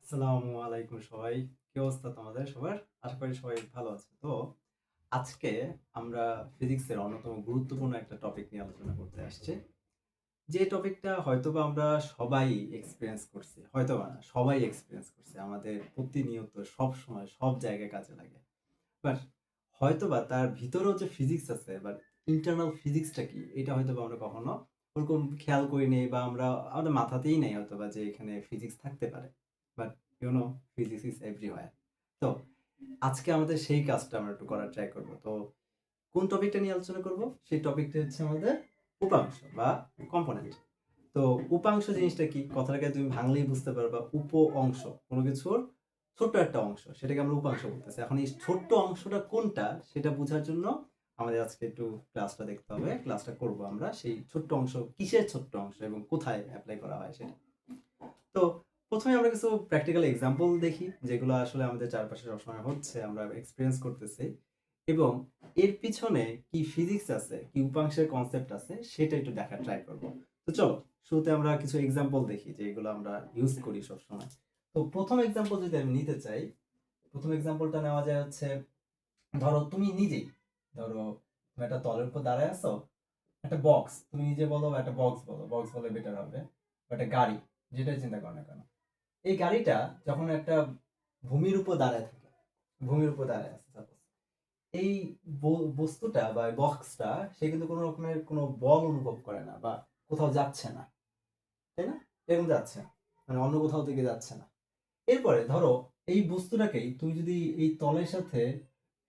আসসালামু আলাইকুম সবাই। কি অবস্থা তোমাদের সবার? আশা করি সবাই ভালো আছে। তো আজকে আমরা ফিজিক্সের অন্যতম গুরুত্বপূর্ণ একটা টপিক নিয়ে আলোচনা করতে আসছি। যে টপিকটা হয়তোবা আমরা সবাই এক্সপেরিয়েন্স করছি। হয়তোবা না, সবাই এক্সপেরিয়েন্স করছে। আমাদের প্রতিনিয়ত সবসময় সব জায়গায় কাজে লাগে। বাট হয়তোবা তার ভিতরেও যে ফিজিক্স আছে বা ইন্টারনাল ফিজিক্সটা কি এটা হয়তোবা আমরা কখনো ওরকম খেয়াল করি নেই বা আমাদের মাথাতেই নেই হয়তোবা যে এখানে ফিজিক্স থাকতে পারে। But physics is everywhere. তো আজকে আমাদের সেই কাজটা আমরা একটু করার ট্রাই করব। তো কোন টপিকটা নিয়ে আলোচনা করব? সেই টপিকটা হচ্ছে আমাদের উপাংশ বা কম্পোনেন্ট। তো উপাংশ জিনিসটা কি? কথাটাকে তুমি ভাঙলেই বুঝতে পারবা। উপ অংশ কোনো কিছুর ছোট্ট একটা অংশ, সেটাকে আমরা উপাংশ বলতেছি। এখন এই ছোট্ট অংশটা কোনটা সেটা বোঝার জন্য আমাদের আজকে একটু ক্লাসটা দেখতে হবে। ক্লাসটা করব আমরা সেই ছোট্ট অংশ কিসের ছোট্ট অংশ এবং কোথায় অ্যাপ্লাই করা হয় সেটা। তো প্রথমে আমরা কিছু প্র্যাকটিক্যাল এক্সাম্পল দেখি যেগুলো আসলে আমাদের চারপাশে সবসময় হচ্ছে, আমরা এক্সপিরিয়েন্স করতেছি এবং এর পিছনে কি ফিজিক্স আছে, কি উপাংশের কনসেপ্ট আছে সেটা একটু দেখার ট্রাই করব। তো চলো শুরুতে আমরা কিছু এক্সাম্পল দেখি যে এগুলো আমরা ইউজ করি সবসময়। তো প্রথম এক্সাম্পল যদি আমি নিতে চাই, প্রথম এক্সাম্পলটা নেওয়া যায় হচ্ছে, ধরো তুমি নিজেই, ধরো তুমি একটা তলের উপর দাঁড়ায় আছো, একটা বক্স, তুমি নিজে বলো বা একটা বক্স বলো, বক্স বলে বেটার হবে, বা একটা গাড়ি, যেটাই চিন্তা করো না কেন। এই গাড়িটা যখন একটা ভূমির উপর দাঁড়ায় থাকে, ভূমির উপর দাঁড়ায় আছে সাপোজ, এই বস্তুটা বা বক্সটা সে কিন্তু কোনো রকমের কোনো বল অনুভব করে না বা কোথাও যাচ্ছে না, তাই না? এরকম যাচ্ছে না, মানে অন্য কোথাও থেকে যাচ্ছে না। এরপরে ধরো এই বস্তুটাকেই তুমি যদি এই তলের সাথে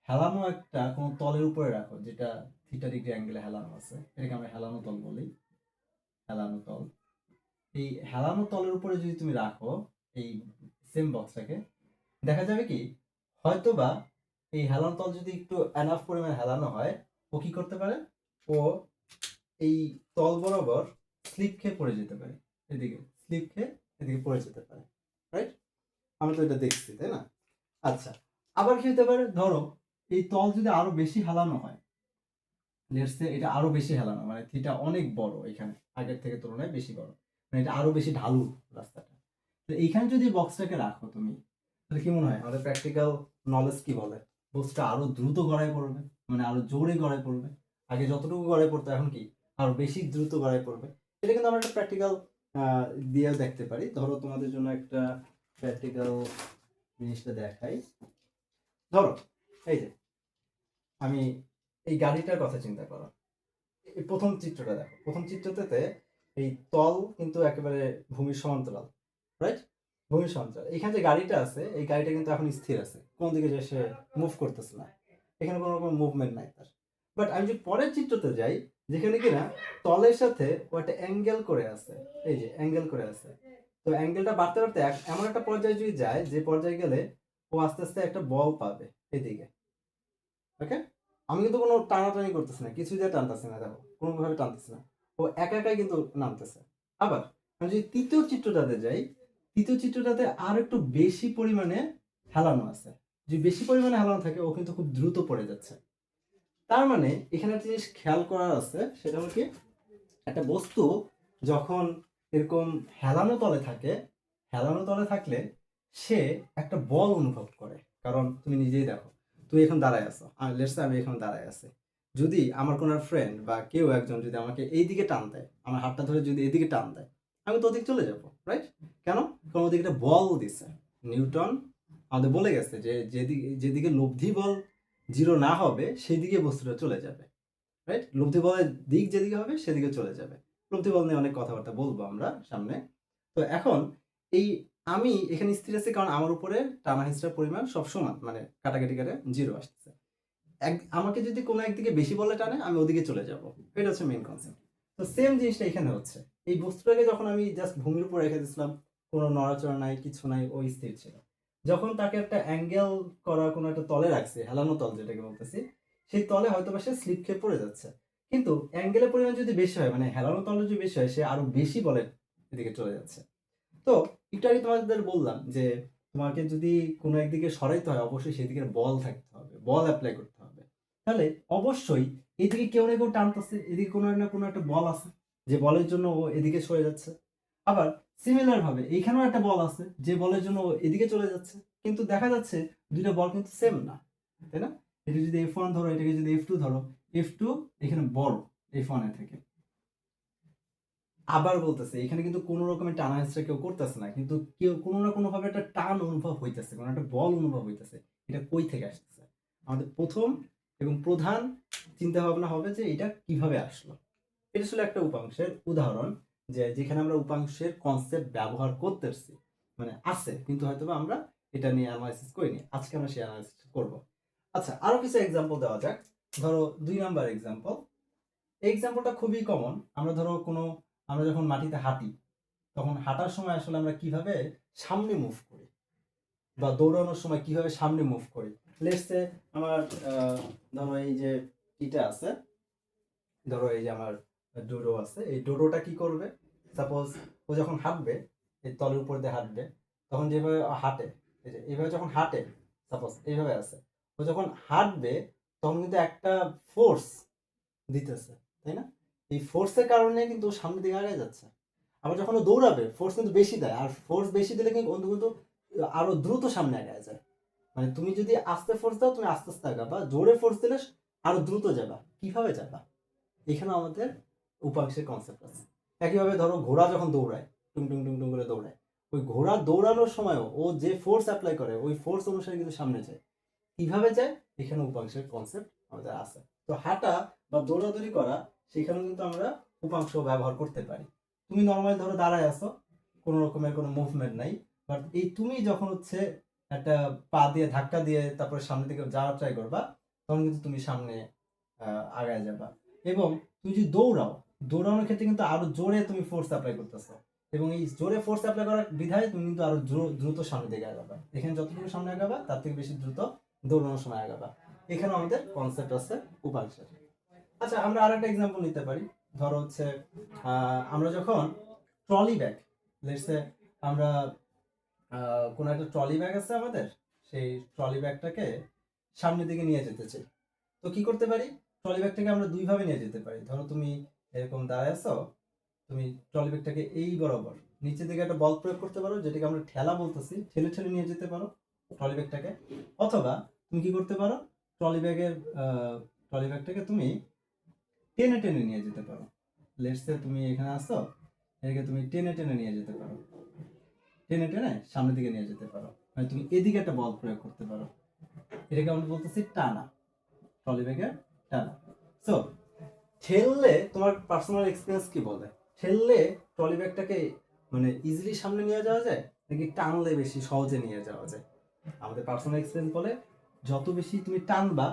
হেলানো একটা কোনো তলের উপরে রাখো, যেটা থিটা ডিগ্রি অ্যাঙ্গেলে হেলানো আছে, এটাকে আমরা হেলানো তল বলি, হেলানো তল। এই হেলানো তলের উপরে যদি তুমি রাখো এই সেম বক্সটাকে, দেখা যাবে কি, হয়তোবা এই হেলানো তল যদি একটু এনাফ পরিমাণ হেলানো হয়, ও কি করতে পারে, ও এই তল বরাবর স্লিপ খেয়ে পড়ে যেতে পারে, এদিকে স্লিপ খেয়ে এদিকে পড়ে যেতে পারে, রাইট? আমরা তো এটা দেখছি, তাই না? আচ্ছা, আবার কি হতে পারে, ধরো এই তল যদি আরো বেশি হেলানো হয়, লেটস সে এটা আরো বেশি হেলানো, মানে থিটা অনেক বড়, এখানে আগের থেকে তুলনায় বেশি বড়, মানে এটা আরো বেশি ঢালু রাস্তাটা। তো এইখানে যদি বক্সটাকে রাখো তুমি, তাহলে কি মনে হয় আমাদের প্র্যাকটিক্যাল নলেজ কি বলে? বক্সটা আরো দ্রুত গড়ায় পড়বে, মানে আরো জোরে গড়ায় পড়বে। আগে যতটুকু গড়ায় পড়তো এখন কি আরো বেশি দ্রুত গড়ায় পড়বে। এটা কিন্তু আমরা একটা প্র্যাকটিক্যাল দিয়েও দেখতে পারি। ধরো তোমাদের জন্য একটা প্র্যাকটিক্যাল জিনিসটা দেখাই। ধরো এই যে আমি এই গাড়িটার কথা চিন্তা করো, এই প্রথম চিত্রটা দেখো, প্রথম চিত্রটাতে এই তল কিন্তু একেবারে ভূমির সমান্তরাল, রাইট? ভূমির সমান্তরাল, এখানে যে গাড়িটা আছে এই গাড়িটা কিন্তু এখন স্থির আছে, কোন দিকে যে সে মুভ করতেছে না, এখানে কোনো রকম মুভমেন্ট নাই তার। বাট আমি যদি পরের চিত্রতে যাই, যেখানে কিনা তলের সাথে ও একটা অ্যাঙ্গেল করে আছে, এই যে অ্যাঙ্গেল করে আছে, তো অ্যাঙ্গেলটা বাড়তে বাড়তে এমন একটা পর্যায়ে যদি যায় যে পর্যায়ে গেলে ও আস্তে আস্তে একটা বল পাবে এদিকে, ওকে? আমি কিন্তু কোনো টানাটানি করতেছি না, কিছু দিয়ে টানতেছি না, দেখো কোনোভাবে টানতেছি না, ও একা একাই কিন্তু নামতেছে। আবার আমি যদি তৃতীয় চিত্রটাতে যাই, তৃতীয় চিত্রটাতে আর একটু বেশি পরিমাণে হেলানো আছে, যে বেশি পরিমাণে হেলানো থাকে ও কিন্তু খুব দ্রুত পড়ে যাচ্ছে। তার মানে এখানে একটা জিনিস খেয়াল করার আছে, সেটা হলো কি, একটা বস্তু যখন এরকম হেলানো তলে থাকে, হেলানো তলে থাকলে সে একটা বল অনুভব করে। কারণ তুমি নিজেই দেখো, তুমি এখন দাঁড়ায় আছো, লেটস সে আমি এখন দাঁড়ায় আছি, যদি আমার কোনো ফ্রেন্ড বা কেউ একজন যদি আমাকে এই দিকে টান দেয়, আমার হাতটা ধরে যদি এদিকে টান দেয়, আমি তো ওদিকে চলে যাবো, রাইট? কেন? কারণ ওদিকে একটা বল দিছে। নিউটন আমাদের বলে গেছে যে যেদিকে যেদিকে লব্ধি বল জিরো না হবে সেই দিকে বস্তুটা চলে যাবে, রাইট? লব্ধি বলের দিক যেদিকে হবে সেদিকে চলে যাবে। লব্ধি বল নিয়ে অনেক কথাবার্তা বলবো আমরা সামনে। তো এখন এই আমি এখানে স্থির আছি কারণ আমার উপরে টানা হিস্টার পরিমাণ সব সমান, মানে কাটাকাটি করে জিরো আসতেছে। আমাকে যদি কোনো একদিকে বেশি বলে টানে আমি ওদিকে চলে যাব, এটা হচ্ছে মেইন কনসেপ্ট। তো সেম জিনিসটা এখানে হচ্ছে, এই বস্তুটাকে যখন আমি জাস্ট ভূমির উপর রেখে দিয়েছিলাম, কোনো নড়াচড়া নাই, কিছু নাই, ওই স্থির ছিল। যখন তাকে একটা অ্যাঙ্গেল করা কোনো একটা তলে রাখছে, হেলানো তল যেটাকে বলতেছি, সেই তলে হয়তো বা সে স্লিপ খেয়ে পড়ে যাচ্ছে, কিন্তু অ্যাঙ্গেলের পরিমাণ যদি বেশি হয়, মানে হেলানো তল যদি বেশি হয়, সে আরো বেশি বলে এদিকে চলে যাচ্ছে। তো একটু আগে তোমাদের বললাম যে তোমাকে যদি কোনো একদিকে সরাইতে হয়, অবশ্যই সেদিকে বল থাকতে হবে, বল অ্যাপ্লাই করতে হবে। তাহলে অবশ্যই এদিকে কেউ না কেউ টানতেছে, এদিকে কোনো না কোনো একটা বল আছে যে বলের জন্য ও এদিকে সরে যাচ্ছে। আবার সিমিলার ভাবে এইখানেও একটা বল আছে, যে বলের জন্য এদিকে চলে যাচ্ছে, কিন্তু দেখা যাচ্ছে দুইটা বল কিন্তু সেম না, তাই না? এটা যদি F1 ধরো, এটাকে যদি F2 ধরো, F2 এখানে বড় F1 এর থেকে। আবার বলতেছে এখানে কিন্তু কোনো রকমের টানা হেঁচড়া কেউ করতেছে না, কিন্তু কেউ কোনো না কোনো ভাবে একটা টান অনুভব হইতেছে, কোনো একটা বল অনুভব হইতেছে। এটা কই থেকে আসতেছে? আমাদের প্রথম এবং প্রধান চিন্তা ভাবনা হবে যে এটা কিভাবে আসলো। এটা ছিল একটা উপাংশের উদাহরণ, যে যেখানে আমরা উপাংশের কনসেপ্ট ব্যবহার করতেছি, মানে আছে, কিন্তু হয়তো আমরা এটা নিয়ে অ্যানালাইসিস করিনি। আজকে আমরা সেই অ্যানালাইসিস করব। আচ্ছা, আরো কিছু এক্সাম্পল দেওয়া যাক। ধরো 2 নাম্বার এক্সাম্পল। এই এক্সাম্পলটা খুবই কমন। আমরা যখন মাটিতে হাঁটি, তখন হাঁটার সময় আসলে আমরা কিভাবে সামনে মুভ করি, বা দৌড়ানোর সময় কিভাবে সামনে মুভ করি। লেটস সে আমার ধরো এই যে এটা আছে, ধরো এই যে আমার ডোডো আছে, এই ডোডোটা কি করবে? সাপোজ ও যখন হাঁটবে, এই তলের উপর দিয়ে হাঁটবে, তখন যেভাবে হাঁটে, এই যে এইভাবে যখন হাঁটে, সাপোজ এইভাবে আছে, ও যখন হাঁটবে তখন কিন্তু একটা ফোর্স দিতেছে, তাই না? এই ফোর্সের কারণে কিন্তু ও সামনের দিকে আগে যাচ্ছে। আবার যখন ও দৌড়াবে ফোর্স কিন্তু বেশি দেয়, আর ফোর্স বেশি দিলে কিন্তু আরো দ্রুত সামনে আগায় যায়। মানে তুমি যদি আস্তে ফোর্স দাও, তুমি আস্তে আস্তে আগাবা, জোরে ফোর্স দিলে আরো দ্রুত যাবা। কিভাবে যাবা? এখানে আমাদের উপাংশের কনসেপ্ট আছে। একইভাবে ধরো ঘোড়া যখন দৌড়ায়, টুং টুং টুং টুং করে দৌড়ায়, ওই ঘোড়া দৌড়ানোর সময়ও ও যে ফোর্স অ্যাপ্লাই করে, ওই ফোর্স অনুসারে কিন্তু সামনে যায়। কিভাবে যায়? এখানে উপাংশের কনসেপ্ট আমাদের আছে। তো হাঁটা বা দৌড়াদৌড়ি করা, সেখানেও কিন্তু আমরা উপাংশ ব্যবহার করতে পারি। তুমি নর্মালি ধরো দাঁড়ায় আছো, কোনো রকমের কোনো মুভমেন্ট নাই, বাট এই তুমি যখন হচ্ছে একটা পা দিয়ে ধাক্কা দিয়ে তারপরে সামনে দিকে যাওয়ার ট্রাই করবা, তখন কিন্তু তুমি সামনে আগায় যাবা। এবং তুমি যদি দৌড়ানোর ক্ষেত্রে কিন্তু আরো জোরে তুমি ফোর্স অ্যাপ্লাই করতেছো, এবং এই জোরে ফোর্স অ্যাপ্লাই করার বিধায় তুমি কিন্তু আরো দ্রুত সামনের দিকে আগাবা। এখানে যতটুকু সামনে আগাবা তার থেকে বেশি দ্রুত দৌড়ানোর সময় আগাবা। এখানে আমাদের কনসেপ্ট আছে উপাংশের। আচ্ছা, আমরা আরেকটা এক্সাম্পল নিতে পারি। ধরো হচ্ছে আমরা যখন ট্রলি ব্যাগ, লেটস সে আমরা কোনো একটা ট্রলি ব্যাগ আছে আমাদের, সেই ট্রলি ব্যাগটাকে সামনের দিকে নিয়ে যেতে চাই। তো কি করতে পারি? ট্রলি ব্যাগটাকে আমরা দুই ভাবে নিয়ে যেতে পারি। ধরো তুমি এরকম দাঁড়ায় আছো, তুমি ট্রলি ব্যাগটাকে এই বরাবর নিচের দিকে একটা বল প্রয়োগ করতে পারো, যেটাকে আমরা ঠেলা বলতেছি, ঠেলে ঠেলে নিয়ে যেতে পারো ট্রলি ব্যাগটাকে। অথবা তুমি কি করতে পারো? ট্রলি ব্যাগের ট্রলি ব্যাগটাকে তুমি টেনে টেনে নিয়ে যেতে পারো। লেটস সে তুমি এখানে আসছো, এটাকে তুমি টেনে টেনে নিয়ে যেতে পারো, টেনে টেনে সামনের দিকে নিয়ে যেতে পারো। মানে তুমি এদিকে একটা বল প্রয়োগ করতে পারো। এটাকে আমরা বলতেছি টানা, ট্রলি ব্যাগের টানা। সো ঠেললে তোমার পার্সোনাল এক্সপিরিয়েন্স কি বলে? ঠেললে ট্রলি ব্যাগটাকে মানে ইজিলি সামনে নিয়ে যাওয়া যায়, নাকি টানলে বেশি সহজে নিয়ে যাওয়া যায়? আমাদের পার্সোনাল এক্সপিরিয়েন্স বলে যত বেশি তুমি টানবা,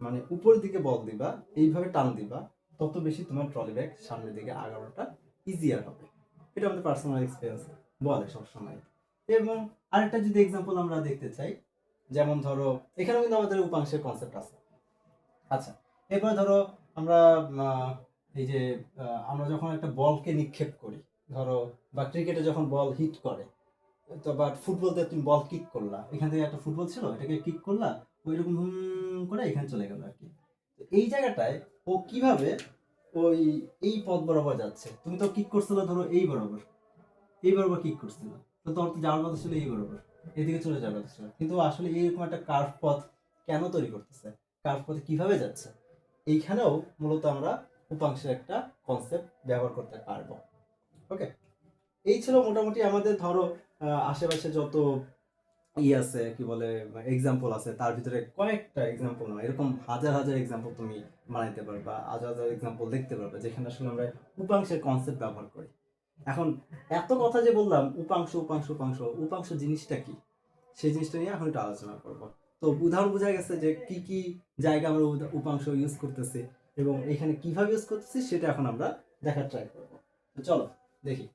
মানে উপরের দিকে বল দিবা, এইভাবে টান দিবা, তত বেশি তোমার ট্রলি ব্যাগ সামনের দিকে আগানোটা ইজিয়ার হবে। এটা আমাদের পার্সোনাল এক্সপিরিয়েন্স বলে সবসময়। এবং আরেকটা যদি এক্সাম্পল আমরা দেখতে চাই, যেমন ধরো এখানেও কিন্তু আমাদের উপাংশের কনসেপ্ট আছে। আচ্ছা, এরপরে ধরো আমরা এই যে আমরা যখন একটা বলকে নিক্ষেপ করি, ধরো বা ক্রিকেটে যখন বল হিট করে, তো বাট ফুটবলতে তুমি বল কিক করলা, এখান থেকে একটা ফুটবল ছিল, এটাকে কিক করলা, ওইরকম করে এখানে চলে গেল আর কি। তো এই জায়গাটায় ও কিভাবে ওই এই পথ বরাবর যাচ্ছে? তুমি তো কিক করছিলে ধরো এই বরাবর কিক করছিল, তো তোর তো যাওয়ার কথা ছিল এই বরাবর, এদিকে চলে যাওয়ার কথা ছিল, কিন্তু আসলে এইরকম একটা কার্ভ পথ কেন তৈরি করতেছে? কার্ভ পথে কিভাবে যাচ্ছে? এইখানেও মূলত আমরা উপাংশের একটা কনসেপ্ট ব্যবহার করতে পারবো। ওকে, এই ছিল মোটামুটি আমাদের ধরো আশেপাশে যত আছে কি বলে এক্সাম্পল আছে, তার ভিতরে কয়েকটা এক্সাম্পল নয়, এরকম হাজার হাজার এক্সাম্পল তুমি বানাইতে পারবা, হাজার হাজার এক্সাম্পল দেখতে পারবে যেখানে আসলে আমরা উপাংশের কনসেপ্ট ব্যবহার করি। এখন এত কথা যে বললাম, উপাংশ উপাংশ উপাংশ উপাংশ জিনিসটা কি, সেই জিনিসটা নিয়ে এখন একটু আলোচনা করব। তো উদাহরণ বোঝা গেছে যে কি কি জায়গা আমরা উপাংশ ইউজ করতেছি এবং এখানে কিভাবে ইউজ করতেছি, সেটা এখন আমরা দেখার ট্রাই করব। তো চলো দেখি।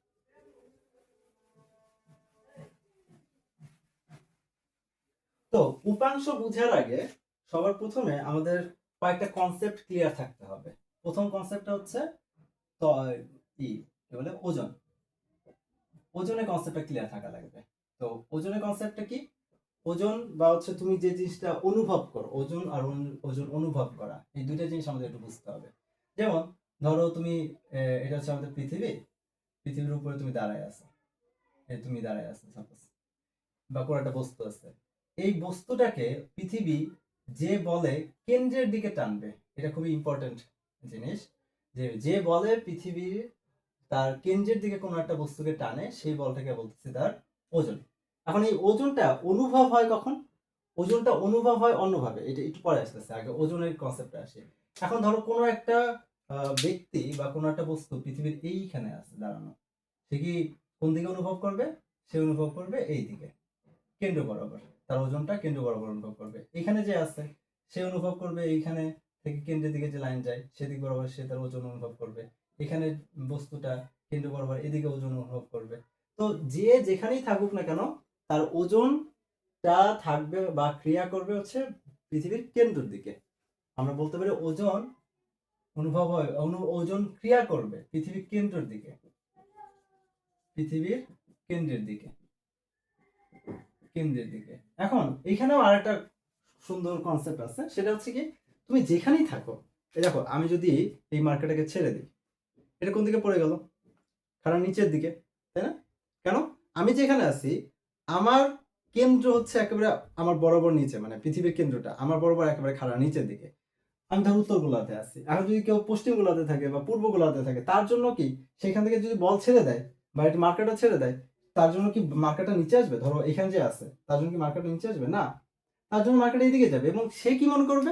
তো উপাংশ বোঝার আগে সবার প্রথমে আমাদের কয়েকটা কনসেপ্ট ক্লিয়ার থাকতে হবে। প্রথম কনসেপ্টটা হচ্ছে তো কি কি বলে ওজন। ওজনের কনসেপ্টটা ক্লিয়ার থাকা লাগবে। তো ওজনের কনসেপ্টটা কি? ওজন বা হচ্ছে তুমি যে জিনিসটা অনুভব করো, ওজন আর ওজন অনুভব করা, এই দুইটা জিনিস আমাদের একটু বুঝতে হবে। যেমন ধরো তুমি এটা হচ্ছে আমাদের পৃথিবী, পৃথিবীর উপরে তুমি দাঁড়ায় আছো, এই তুমি দাঁড়ায় আছো সাপোজ, বা কোনো একটা বস্তু আছে, এই বস্তুটাকে পৃথিবী যে বলে কেন্দ্রের দিকে টানবে, এটা খুবই ইম্পর্টেন্ট জিনিস, যে যে বলে পৃথিবীর তার কেন্দ্রের দিকে কোনো একটা বস্তুকে টানে, সেই বলটাকে বলতেছে তার ওজন। এখন এই ওজনটা অনুভব হয় কখন? ওজনটা অনুভব হয় অন্যভাবে, এটা একটু পরে আসতেছে, আগে ওজনের কনসেপ্টে আসে। এখন ধরো কোনো একটা ব্যক্তি বা কোনো একটা বস্তু পৃথিবীর এইখানে আছে দাঁড়ানো, সে কি কোন দিকে অনুভব করবে? সে অনুভব করবে এই দিকে, কেন্দ্র বরাবর, তার ওজনটা কেন্দ্র বরাবর অনুভব করবে। এখানে যে আছে সে অনুভব করবে এইখানে থেকে কেন্দ্রের দিকে যে লাইন যায় সেদিক বরাবর সে তার ওজন অনুভব করবে। এখানে বস্তুটা কেন্দ্র বরাবর এদিকে ওজন অনুভব করবে। তো যে যেখানেই থাকুক না কেন, তার ওজনটা থাকবে বা ক্রিয়া করবে হচ্ছে পৃথিবীর কেন্দ্রের দিকে। আমরা বলতে পারি ওজন অনুভব হয়, ওজন ক্রিয়া করবে পৃথিবীর কেন্দ্রের দিকে, পৃথিবীর কেন্দ্রের দিকে, কেন্দ্রের দিকে। এখন এখানেও আরেকটা সুন্দর কনসেপ্ট আছে, সেটা হচ্ছে কি, তুমি যেখানেই থাকো, এই দেখো আমি যদি এই মার্কেটটাকে ছেড়ে দিই, এটা কোন দিকে পড়ে গেল? কারণ নিচের দিকে, তাই না? কেন? আমি যেখানে আছি আমার কেন্দ্র হচ্ছে একেবারে আমার বরাবর নিচে, মানে পৃথিবীর কেন্দ্রটা আমার বরাবর একেবারে খাড়া নিচের দিকে। আমি ধর উত্তর গোলার্ধে আছি, এখন যদি কেউ পশ্চিম গোলার্ধে থাকে বা পূর্ব গোলার্ধে থাকে, তার জন্য কি সেখান থেকে যদি বল ছেড়ে দেয় বা একটা মার্কেটটা ছেড়ে দেয়, তার জন্য কি মার্কেটটা নিচে আসবে? ধরো এখানে যে আছে তার জন্য কি মার্কেটটা নিচে আসবে? না, তার জন্য মার্কেট এইদিকে যাবে। এবং সে কি মনে করবে?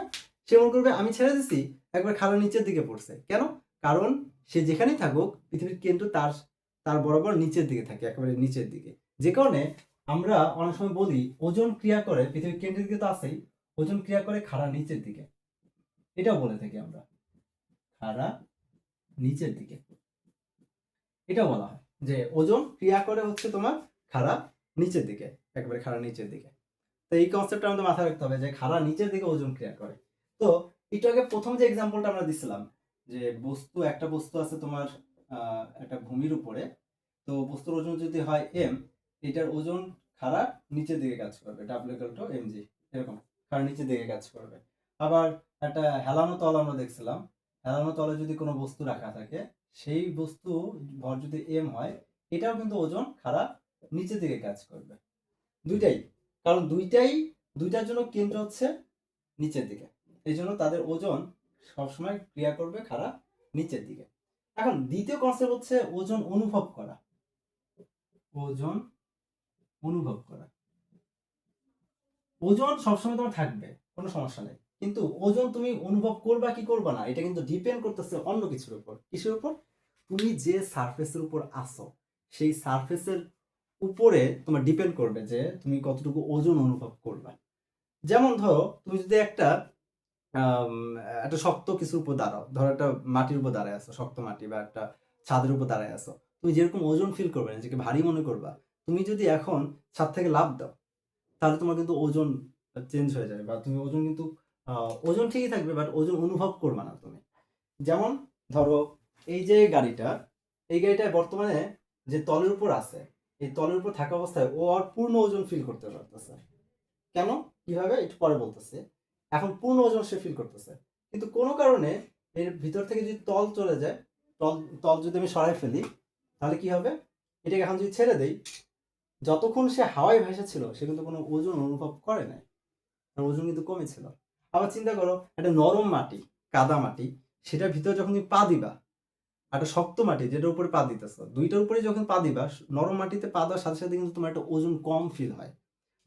সে মনে করবে আমি ছেড়ে দিছি একবার খাড়া নিচের দিকে পড়ছে। কেন? কারণ সে যেখানেই থাকুক পৃথিবীর কেন্দ্র তার তার বরাবর নিচের দিকে থাকে, একেবারে নিচের দিকে। যে কারণে আমরা অনেক সময় বলি ওজন ক্রিয়া করে পৃথিবীর কেন্দ্রের দিকে, তো আছেই, ওজন ক্রিয়া করে খাড়া নিচের দিকে, এটাও বলে থাকি আমরা, খাড়া নিচের দিকে। এটাও বলা হয় যে ওজন ক্রিয়া করে হচ্ছে তোমার খাড়া নিচের দিকে, একেবারে খাড়া নিচের দিকে। তো এই কনসেপ্টটা আমাদের মাথায় রাখতে হবে যে খাড়া নিচের দিকে ওজন ক্রিয়া করে। তো একটু আগে প্রথম যে এক্সাম্পলটা আমরা দিছিলাম, যে বস্তু, একটা বস্তু আছে তোমার একটা ভূমির উপরে, তো বস্তুর ওজন যদি হয় এম, এটার ওজন খাড়া নিচের দিকে কাজ করবে, W equal to M G, এরকম খাড়া নিচের দিকে কাজ করবে। আবার একটা হেলানো তল আমরা দেখছিলাম, হেলানো তলে যদি কোনো বস্তু রাখা থাকে, সেই বস্তু ভর যদি এম হয়, এটাও কিন্তু ওজন খাড়া নিচের দিকে কাজ করবে। দুইটাই, কারণ দুইটার জন্য কেন্দ্র হচ্ছে নিচের দিকে, এই জন্য তাদের ওজন সবসময় ক্রিয়া করবে খাড়া নিচের দিকে। এখন দ্বিতীয় কনসেপ্ট হচ্ছে ওজন অনুভব করা। ওজন অনুভব করা, ওজন সবসময় তোমার থাকবে, কোনো সমস্যা নেই, কিন্তু ওজন তুমি অনুভব করবা কি করবা না, এটা কিন্তু ডিপেন্ড করতেছে অন্য কিছুর উপর। কিসের উপর? তুমি যে সারফেসের উপর আসো, সেই সারফেসের উপরে তোমার ডিপেন্ড করবে যে তুমি কতটুকু ওজন অনুভব করবা। যেমন ধরো তুমি যদি আম, একটা শক্ত কিছুর উপর দাঁড়াও, ধরো একটা মাটির উপর দাঁড়ায় আছো, শক্ত মাটি বা একটা ছাদের উপর দাঁড়ায় আছো, তুমি যেরকম ওজন ফিল করবে, নিজেকে ভারী মনে করবা, তুমি যদি এখন ছাদ থেকে লাফ দাও, তাহলে তোমার কিন্তু ওজন চেঞ্জ হয়ে যাবে, বা তুমি ওজন কিন্তু ওজন ঠিকই থাকবে, বাট ওজন অনুভব করবে না তুমি। যেমন ধরো এই যে গাড়িটা, এই গাড়িটায় বর্তমানে যে তলের উপর আছে, এই তলের উপর থাকা অবস্থায় ও আর পূর্ণ ওজন ফিল করতে পারতেছে। কেন? কিভাবে? একটু পরে বলতেছে। এখন পূর্ণ ওজন সে ফিল করতেছে, কিন্তু কোনো কারণে এর ভিতর থেকে যদি তল চলে যায়, তল তল যদি আমি সরাই ফেলি, তাহলে কি হবে? এটাকে এখন যদি ছেড়ে দেই, যতক্ষণ সে হাওয়ায় ভেসে ছিল সে কিন্তু কোনো ওজন অনুভব করে নাই, তার ওজন কিন্তু কমেছিল। আবার চিন্তা করো একটা নরম মাটি, কাদা মাটি, সেটার ভিতরে যখন তুমি পা দিবা, একটা শক্ত মাটি যেটার উপরে পা দিতেছো, দুইটার উপরে যখন পা দিবা, নরম মাটিতে পা দেওয়ার সাথে সাথে কিন্তু তোমার একটা ওজন কম ফিল হয়।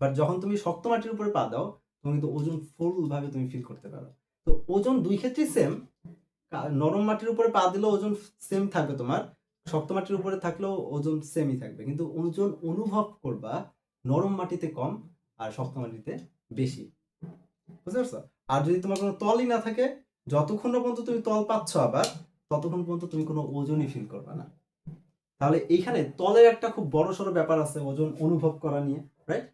বাট যখন তুমি শক্ত মাটির উপরে পা দাও, তুমি কিন্তু ওজন ফুল ভাবে তুমি ফিল করতে পারো। তো ওজন দুই ক্ষেত্রেই সেম, নরম মাটির উপরে পা দিলেও ওজন সেম থাকবে তোমার, শক্ত মাটির উপরে থাকলেও ওজন সেমই থাকবে, কিন্তু ওজন অনুভব করবা নরম মাটিতে কম আর শক্ত মাটিতে বেশি। বুঝতে পারছো? আর যদি তোমার কোনো তলই না থাকে, যতক্ষণ না পর্যন্ত তুমি তল পাচ্ছ আবার, ততক্ষণ পর্যন্ত তুমি কোনো ওজনই ফিল করবে না। তাহলে এইখানে তলের একটা খুব বড় সড়ো ব্যাপার আছে ওজন অনুভব করা নিয়ে, রাইট?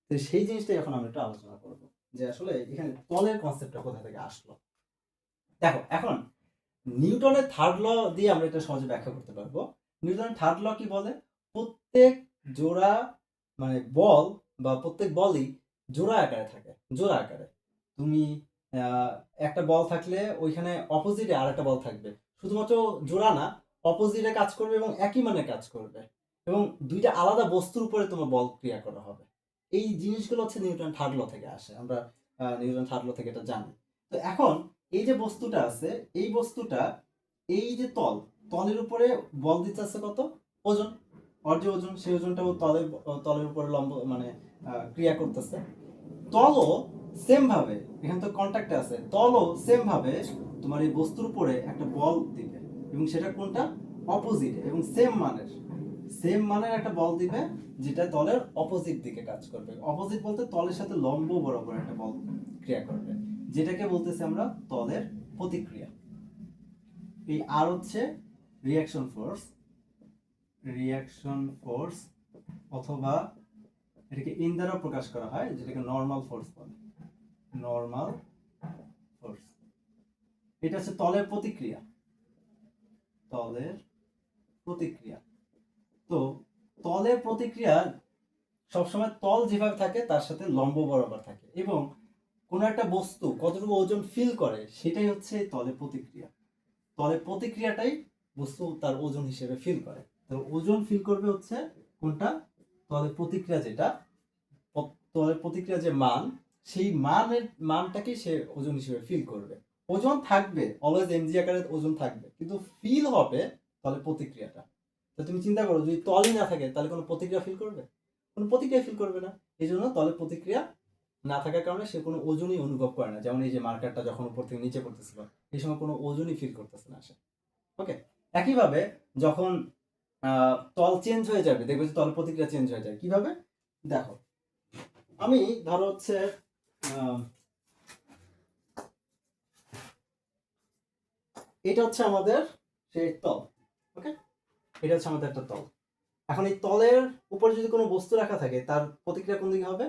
তো সেই জিনিসটাই এখন আমরা একটু আলোচনা করবো, যে আসলে এখানে তলের কনসেপ্টটা কোথা থেকে আসলো। দেখো এখন নিউটনের থার্ড ল দিয়ে আমরা এটা সহজে ব্যাখ্যা করতে পারবো। নিউটনের থার্ড ল কি বলে? প্রত্যেক জোড়া, মানে বল বা প্রত্যেক বলই জোড়া আকারে থাকে, জোড়া আকারে। তুমি একটা বল থাকলে ওইখানে অপোজিটে আর একটা বল থাকবে, শুধুমাত্র জোড়া না, অপোজিটে কাজ করবে এবং একই মানে কাজ করবে, এবং দুইটা আলাদা বস্তুর উপরে তোমার বল ক্রিয়া করা হবে। এই জিনিসগুলো হচ্ছে নিউটন থার্ড ল থেকে আসে, আমরা নিউটন থার্ড ল থেকে এটা জানি। তো এখন এই যে বস্তুটা আছে, এই বস্তুটা, এই যে তলের উপরে বল দিতে আছে কত, ওজন, ওর যে ওজন, সেই ওজনটাও তলের উপরে লম্ব মানে ক্রিয়া করতেছে। তলও সেম ভাবে, এখানে তো কন্ট্যাক্টে আছে, তলও সেম ভাবে তোমার এই বস্তুর উপরে একটা বল দিবে, এবং সেটা কোনটা, অপোজিট, এবং সেম মানের একটা বল দিবে, যেটা তলের অপোজিট দিকে কাজ করবে। অপোজিট বলতে তলের সাথে লম্ব বরাবর একটা বল ক্রিয়া করবে, যেটাকে বলতেছি আমরা তলের প্রতিক্রিয়া। এই আর হচ্ছে রিয়াকশন ফোর্স, অথবা এটাকে ইন দ্বারা প্রকাশ করা হয়, যেটাকে নর্মাল ফোর্স বলে, নর্মাল ফোর্স। এটা হচ্ছে তলের প্রতিক্রিয়া, তো তলের প্রতিক্রিয়া সবসময় তল যেভাবে থাকে তার সাথে লম্ব বরাবর থাকে, এবং কোন একটা বস্তু কতটুকু ওজন ফিল করে সেটাই হচ্ছে তলের প্রতিক্রিয়া। তলের প্রতিক্রিয়াটাই বস্তু তার ওজন হিসেবে ফিল করে। তো ওজন ফিল করবে হচ্ছে কোনটা, তলের প্রতিক্রিয়া, যেটা তলের প্রতিক্রিয়া যে মান, সেই মানটাকে সে ওজন হিসেবে ফিল করবে। ওজন থাকবে অলওয়েজ এমজি আকারে, ওজন থাকবে, কিন্তু ফিল হবে তলের প্রতিক্রিয়াটা। তো তুমি চিন্তা করো, যদি তলই না থাকে তাহলে কোনো প্রতিক্রিয়া ফিল করবে, কোনো প্রতিক্রিয়া ফিল করবে না। এই জন্য তলের প্রতিক্রিয়া না থাকার কারণে সে কোনো ওজনই অনুভব করে না। যেমন এই যে মার্কারটা যখন উপর থেকে নিচে পড়তেছিল, এই সময় কোনো ওজনই ফিল করতেছে না সে। ওকে, একইভাবে যখন তল চেঞ্জ হয়ে যাবে, দেখবে যে তল প্রতিক্রিয়া চেঞ্জ হয়ে যায়। কিভাবে দেখো, আমি ধরো হচ্ছে এটা হচ্ছে আমাদের সেই তল। ওকে, এটা হচ্ছে আমাদের একটা তল। এখন এই তলের উপরে যদি কোনো বস্তু রাখা থাকে, তার প্রতিক্রিয়া কোন দিকে হবে,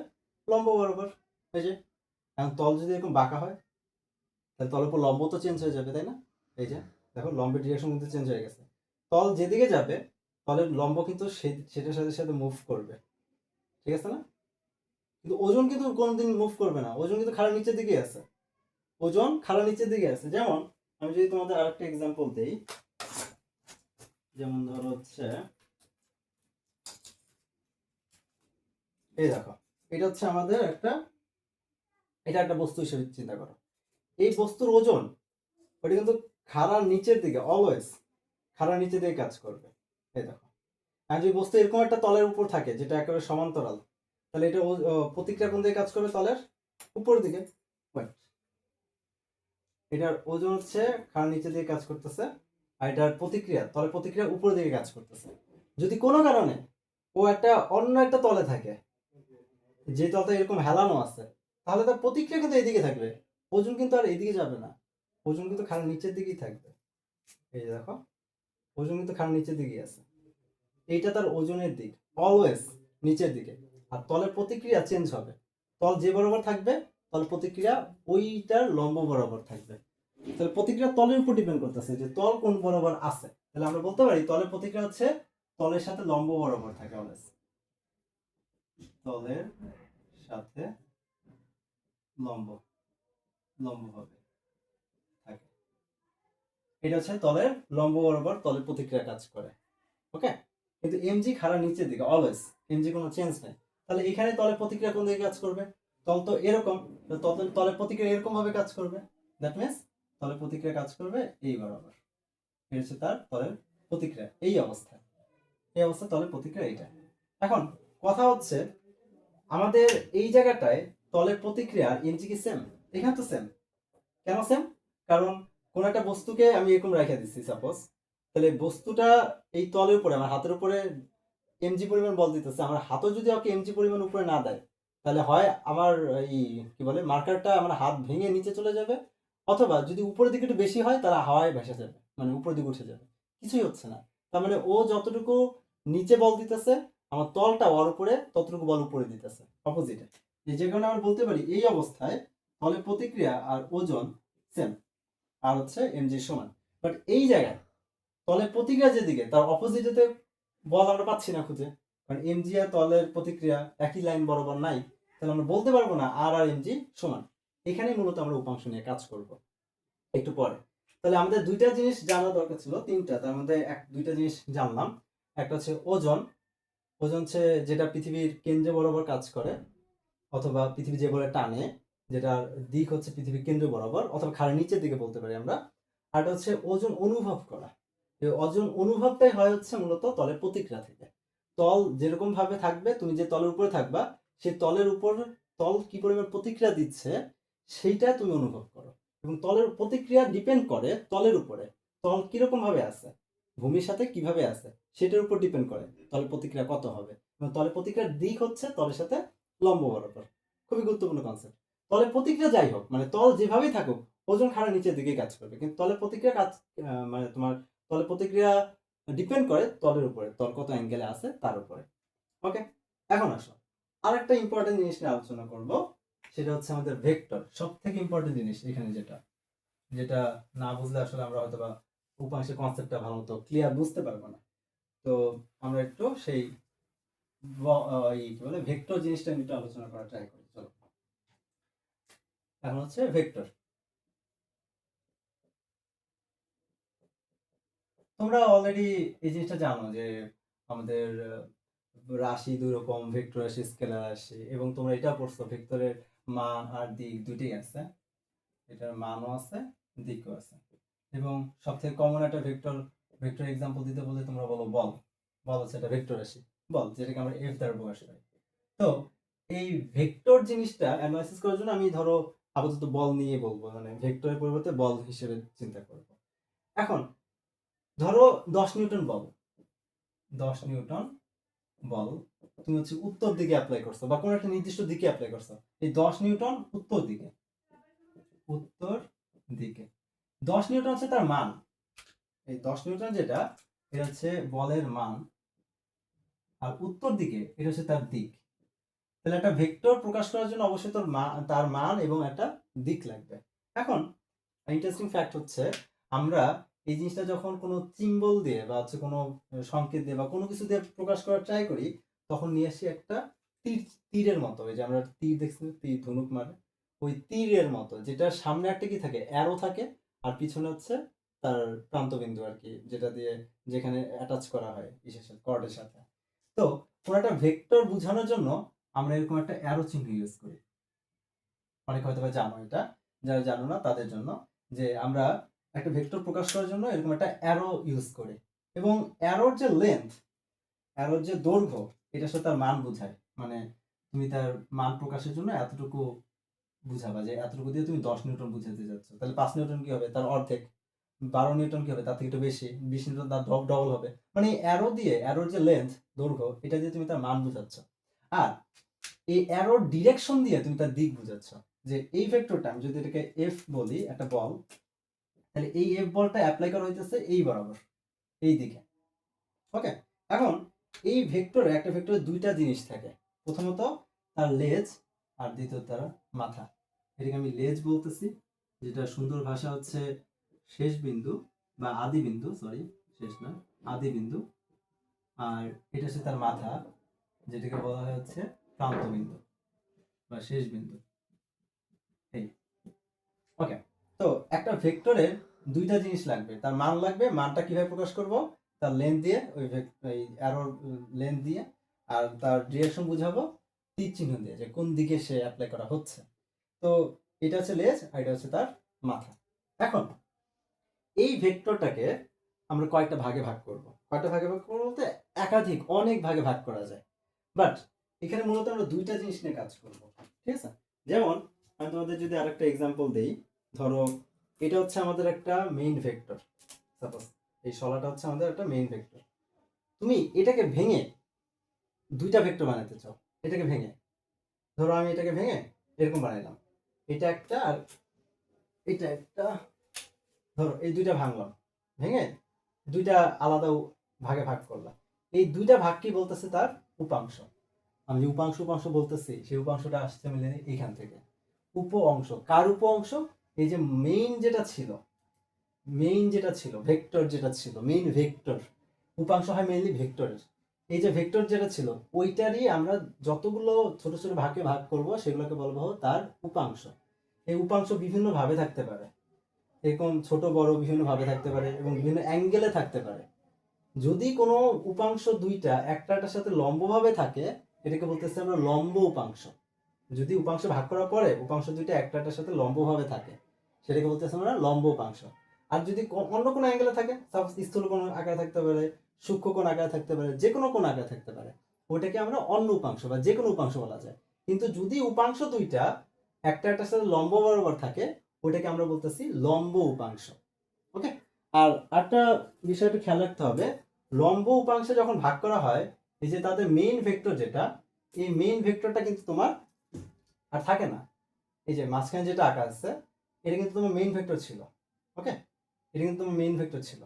লম্ব বরাবর। এই যে এখন তল যদি এরকম বাঁকা হয়, তাহলে তলের উপর লম্ব তো চেঞ্জ হয়ে যাবে, তাই না? এই যে দেখো, লম্বের ডিরেকশন কিন্তু চেঞ্জ হয়ে গেছে। তল যেদিকে যাবে, তলের লম্ব কিন্তু সেটার সাথে সাথে মুভ করবে, ঠিক আছে না? কিন্তু ওজন কিন্তু কোনোদিন মুভ করবে না, ওজন কিন্তু খাড়া নিচের দিকে আছে, ওজন খাড়া নিচের দিকে আছে। যেমন আমি যদি তোমাদের আরেকটা এক্সাম্পল দেই, যেমন ধরো হচ্ছে এই দেখো, এটা হচ্ছে আমাদের এটা একটা বস্তু হিসেবে চিন্তা করো। এই বস্তুর ওজন, ওটা কিন্তু খাড়ার নিচের দিকে, অলওয়েজ খাড়ার নিচের দিকে কাজ করবে। এই দেখো, আর যদি বস্তু এরকম একটা তলের উপর থাকে যেটা একেবারে সমান্তরাল, তাহলে এটা প্রতিক্রিয়া কোন দিকে কাজ করবে, তলের উপরের দিকে। এটার ওজন হচ্ছে খাড়ার নিচের দিকে কাজ করতেছে, আর এটার প্রতিক্রিয়া, তলের প্রতিক্রিয়া উপরের দিকে কাজ করতেছে। যদি কোনো কারণে ও অন্য একটা তলে থাকে, যে তলটা এরকম হেলানো আছে, তাহলে তার প্রতিক্রিয়া কিন্তু এইদিকে থাকবে, ওজন কিন্তু আর এইদিকে যাবে না, ওজন কিন্তু খাড়ার নিচের দিকেই থাকবে। এই যে দেখো, ওজন কিন্তু খাড়ার নিচের দিকেই আছে, এইটা তার ওজনের দিক, অলওয়েজ নিচের দিকে। আর তলের প্রতিক্রিয়া চেঞ্জ হবে, তল যে বরাবর থাকবে, তল প্রতিক্রিয়া ওইটার লম্ব বরাবর থাকবে। তাহলে প্রতিক্রিয়া তলের উপর ডিপেন্ড করতেছে যে তল কোন বরাবর আছে। তাহলে আমরা বলতে পারি তলের প্রতিক্রিয়া হচ্ছে তলের সাথে লম্ব বরাবর থাকে, অলওয়েজ তলের সাথে লম্ব লম্বভাবে থাকে। এটা হচ্ছে তলের লম্ব বরাবর তলের প্রতিক্রিয়া কাজ করে। ওকে, কিন্তু এমজি খাড়া নিচের দিকে, অলওয়েজ এমজি কোনো চেঞ্জ নেই। তাহলে এখানে তলের প্রতিক্রিয়া কোন দিকে কাজ করবে, তল তো এরকম, তলের প্রতিক্রিয়া এরকম ভাবে কাজ করবে। দ্যাট মিন্স তলের প্রতিক্রিয়া কাজ করবে এই বরাবর। এটা হচ্ছে তার তলের প্রতিক্রিয়া, এই অবস্থায়, এই অবস্থা তলের প্রতিক্রিয়া এইটা। এখন কথা হচ্ছে, আমাদের এই জায়গাটায় তলের প্রতিক্রিয়া এমজি কি সেম? এখানে তো সেম। কেন সেম? কারণ কোন একটা বস্তুকে আমি এরকম রেখে দিচ্ছি সাপোজ, তাহলে বস্তুটা এই তলের উপরে, আমার হাতের উপরে এমজি পরিমাণ বল দিতেছে, আমার হাতও যদি ওকে এমজি পরিমাণ উপরে না দেয়, তাহলে হয় আমার এই কি বলে মার্কারটা আমার হাত ভেঙে নিচে চলে যাবে, অথবা যদি উপরের দিকে একটু বেশি হয় তাহলে হাওয়ায় ভেসে যাবে, মানে উপরের দিকে উঠে যাবে, কিছুই হচ্ছে না। তার মানে ও যতটুকু নিচে বল দিতেছে, আমার তলটা ওর উপরে ততটুকু বল উপরে দিতেছে, অপোজিটে। যে কারণে আমরা বলতে পারি এই অবস্থায় তলের প্রতিক্রিয়া আর ওজন সেম, আর হচ্ছে এমজি সমান। বাট এই জায়গায় তলের প্রতিক্রিয়া যেদিকে, তার অপোজিটেতে বল আমরা পাচ্ছি না খুঁজে, কারণ এমজি আর তলের প্রতিক্রিয়া একই লাইন বরাবর নাই। তাহলে আমরা বলতে পারবো না আর আর এমজি সমান। এখানেই মূলত আমরা উপাংশ নিয়ে কাজ করব একটু পরে। তাহলে আমাদের দুইটা জিনিস জানা দরকার ছিল, তিনটা, তার মধ্যে দুইটা জিনিস জানলাম। একটা হচ্ছে ওজন। ওজন হচ্ছে যেটা পৃথিবীর কেন্দ্র বরাবর কাজ করে, অথবা পৃথিবী যে বলে টানে, যেটার দিক হচ্ছে পৃথিবীর কেন্দ্র বরাবর, অথবা খাড়া নিচের দিকে বলতে পারি আমরা। আর এটা হচ্ছে ওজন অনুভব করা। এই ওজন অনুভবটাই হয় হচ্ছে মূলত তলের প্রতিক্রিয়া থেকে। তল যেরকম ভাবে থাকবে, তুমি যে তলের উপরে থাকবা, সেই তলের উপর তল কি পরিমাণ প্রতিক্রিয়া দিচ্ছে সেইটা তুমি অনুভব করো। এবং তলের প্রতিক্রিয়া ডিপেন্ড করে তলের উপরে, তল কিরকম ভাবে আছে, ভূমির সাথে কিভাবে আছে সেটার উপর ডিপেন্ড করে তলের প্রতিক্রিয়া কত হবে। এবং তলের প্রতিক্রিয়ার দিক হচ্ছে তলের সাথে লম্ব বরাবর। খুবই গুরুত্বপূর্ণ কনসেপ্ট। তলের প্রতিক্রিয়া যাই হোক, মানে তল যেভাবেই থাকুক, ওজন খাড়া নিচের দিকে কাজ করবে, কিন্তু তলের প্রতিক্রিয়া কাজ মানে তোমার তলের প্রতিক্রিয়া ডিপেন্ড করে তলের উপরে, তল কত অ্যাঙ্গেলে আছে তার উপরে। ওকে, এখন আসো আরেকটা ইম্পর্টেন্ট জিনিস নিয়ে আলোচনা করব, সেটা হচ্ছে আমাদের ভেক্টর। সব থেকে ইম্পর্টেন্ট জিনিস এখানে, যেটা যেটা না বুঝলে আসলে আমরা হয়তো বা উপাংশের কনসেপ্টটা ভালো মতো ক্লিয়ার বুঝতে পারবো না। তো আমরা একটু সেই কি বলে ভেক্টর জিনিসটা নিয়ে একটু আলোচনা করার ট্রাই করি। চলো, এখন হচ্ছে ভেক্টর। তোমরা অলরেডি এই জিনিসটা জানো যে আমাদের রাশি দুই রকম, ভেক্টর রাশি, স্কেলার রাশি। এবং তোমরা এটা পড়ছো ভেক্টরের মান আর দিক দুইটাই আছে, এটার মানও আছে, দিকও আছে। এবং সবথেকে কমন একটা ভেক্টর ভেক্টর এক্সাম্পল দিতে বলতে তোমরা বলো বল। বল হচ্ছে একটা ভেক্টর রাশি, বল, যেটাকে আমরা এফ দ্বারা প্রকাশ করি। তো এই ভেক্টর জিনিসটা অ্যানালাইসিস করার জন্য আমি ধরো আপাতত বল নিয়ে বলবো, মানে ভেক্টরের পরিবর্তে বল হিসেবে চিন্তা করবো। এখন ধরো 10 নিউটন বল, 10 নিউটন বল তুমি হচ্ছে উত্তর দিকে অ্যাপ্লাই করছো, বা কোনো একটা নির্দিষ্ট দিকে অ্যাপ্লাই করছো। এই 10 নিউটন উত্তর দিকে, উত্তর দিকে 10 নিউটন হচ্ছে তার মান। এই 10 নিউটন যেটা, এটা হচ্ছে বলের মান, আর উত্তর দিকে এটা হচ্ছে তার দিক। তাহলে একটা ভেক্টর প্রকাশ করার জন্য অবশ্যই তার মান এবং একটা দিক লাগবে। এখন ইন্টারেস্টিং ফ্যাক্ট হচ্ছে, আমরা এই জিনিসটা যখন কোনো সিম্বল দিয়ে বা হচ্ছে কোনো সংকেত দিয়ে বা কোনো কিছু দিয়ে প্রকাশ করার ট্রাই করি, তখন নিয়ে আসি একটা তীর, তীরের মতো। এই যে আমরা তীর দেখছি, তীর ধনুক মারে, ওই তীরের মতো, যেটা সামনে একটা কি থাকে, অ্যারো থাকে, আর পিছনে হচ্ছে তার প্রান্তবিন্দু আর কি, যেটা দিয়ে যেখানে অ্যাটাচ করা হয় বিশেষ কর্ডের সাথে। তো কোনো একটা ভেক্টর বোঝানোর জন্য আমরা এরকম একটা অ্যারো চিহ্ন ইউজ করি। অনেক হয়তো বা জানো এটা, যারা জানো না তাদের জন্য, যে আমরা একটা ভেক্টর প্রকাশ করার জন্য এরকম একটা অ্যারো ইউজ করি। এবং অ্যারোর যে লেন্থ, অ্যারোর যে দৈর্ঘ্য, এটার সাথে তার মান বোঝায়। মানে তুমি তার মান প্রকাশের জন্য এতটুকু বুঝাবা, যে এতটুকু দিয়ে তুমি 10 নিউটন বুঝাতে যাচ্ছ, তাহলে 5 নিউটন কি হবে, তার অর্ধেক। 12 নিউটন কি হবে, তার থেকে একটু বেশি। 20 নিউটন তার ডবল হবে। মানে অ্যারো দিয়ে, অ্যারোর যে লেন্থ, দৈর্ঘ্য, এটা দিয়ে তুমি তার মান বুঝাচ্ছ। আর এই অ্যারোর ডিরেকশন দিয়ে তুমি তার দিক বুঝাচ্ছ। যে এই ভেক্টরটা আমি যদি এটাকে এফ বলি, একটা বল, তাহলে এই এফ বলটা অ্যাপ্লাই করা হইতেছে এই বরাবর, এই দিকে। ওকে, এখন এই ভেক্টরে, একটা ভেক্টরে দুইটা জিনিস থাকে। প্রথমত তার লেজ, আর দ্বিতীয়ত তার মাথা। এটাকে আমি লেজ বলতেছি, যেটা সুন্দর ভাষা হচ্ছে শেষ বিন্দু বা আদি বিন্দু, সরি শেষ না, আদি বিন্দু। আর এটা হচ্ছে তার মাথা, যেটাকে বলা হয় হচ্ছে প্রান্ত বিন্দু বা শেষ বিন্দু। এই ওকে, তো একটা ভেক্টরের দুইটা জিনিস লাগবে, তার মান লাগবে। মানটা কিভাবে প্রকাশ করব, তার লেন্থ দিয়ে, ওই অ্যারোর লেন্থ দিয়ে। আর তার ডিরেকশন বুঝাবো তীর চিহ্ন দিয়ে, যে কোন দিকে সে অ্যাপ্লাই করা হচ্ছে। তো এটা হচ্ছে লেজ, আর এটা হচ্ছে তার মাথা। এখন এই ভেক্টরটাকে আমরা কয়েকটা ভাগে ভাগ করব। কয়েকটা ভাগে ভাগ করবো বলতে একাধিক, অনেক ভাগে ভাগ করা যায়। বাট এখানে মূলত আমরা দুইটা জিনিস নিয়ে কাজ করব, ঠিক আছে? যেমন আমি তোমাদের যদি আরেকটা এক্সাম্পল দেই, ধরো এটা হচ্ছে আমাদের একটা মেইন ভেক্টর। সাপোজ এই শলাটা হচ্ছে আমাদের একটা মেইন ভেক্টর। তুমি এটাকে ভেঙে দুইটা ভেক্টর বানাতে চাও, এটাকে ভেঙে, ধরো আমি এটাকে ভেঙে এরকম বানাইলাম, এটা একটা আর এটা একটা। ধরো এই দুইটা ভাঙলাম, ভেঙে দুইটা আলাদা ভাগে ভাগ করলাম। এই দুইটা ভাগ কি বলতেছে, তার উপাংশ। আমি যে উপাংশ উপাংশ বলতেছি, সেই উপাংশটা আসছে মিলে এইখান থেকে। উপ অংশ, কার উপ অংশ? এই যে মেইন যেটা ছিল, মেইন যেটা ছিল ভেক্টর, যেটা ছিল মেইন ভেক্টর। উপাংশ হয় মেইনলি ভেক্টরের। এই যে ভেক্টর যেটা ছিল, ওইটারই আমরা যতগুলো ছোট ছোট ভাগে ভাগ করব, সেগুলোকে বলবো তার উপাংশ। এই উপাংশ বিভিন্ন ভাবে থাকতে পারে। এরকম ছোট বড় বিভিন্ন ভাবে থাকতে পারে এবং বিভিন্ন অ্যাঙ্গেলে থাকতে পারে। যদি কোনো উপাংশ দুইটা একটার সাথে লম্বভাবে থাকে, এটাকে বলতেছি আমরা লম্ব উপাংশ। যদি উপাংশ ভাগ করার পরে উপাংশ দুইটা একটার সাথে লম্বভাবে থাকে, সেটাকে বলতেছি আমরা লম্ব উপাংশ। আর যদি অন্য কোনো অ্যাঙ্গেলে থাকে, সাপোজ স্থূল কোণ আকারে থাকতে পারে, সূক্ষ্ম কোণ আকারে থাকতে পারে, যে কোনো কোণ আকারে থাকতে পারে, ওইটাকে আমরা অন্য উপাংশ বা যে কোনো উপাংশ বলা যায়। কিন্তু যদি উপাংশ দুইটা একটার সাথে লম্ব বরাবর থাকে, ওইটাকে আমরা বলতেছি লম্ব উপাংশ। ওকে। আর একটা বিষয় একটু খেয়াল রাখতে হবে, লম্ব উপাংশে যখন ভাগ করা হয়, এই যে তাদের মেইন ভেক্টর যেটা, এই মেইন ভেক্টরটা কিন্তু তোমার আর থাকে না। এই যে মাঝখানে যেটা আঁকা আছে, এটা কিন্তু তোমার মেইন ভেক্টর ছিল। ওকে, এটা কিন্তু তোমার মেইন ভেক্টর ছিল।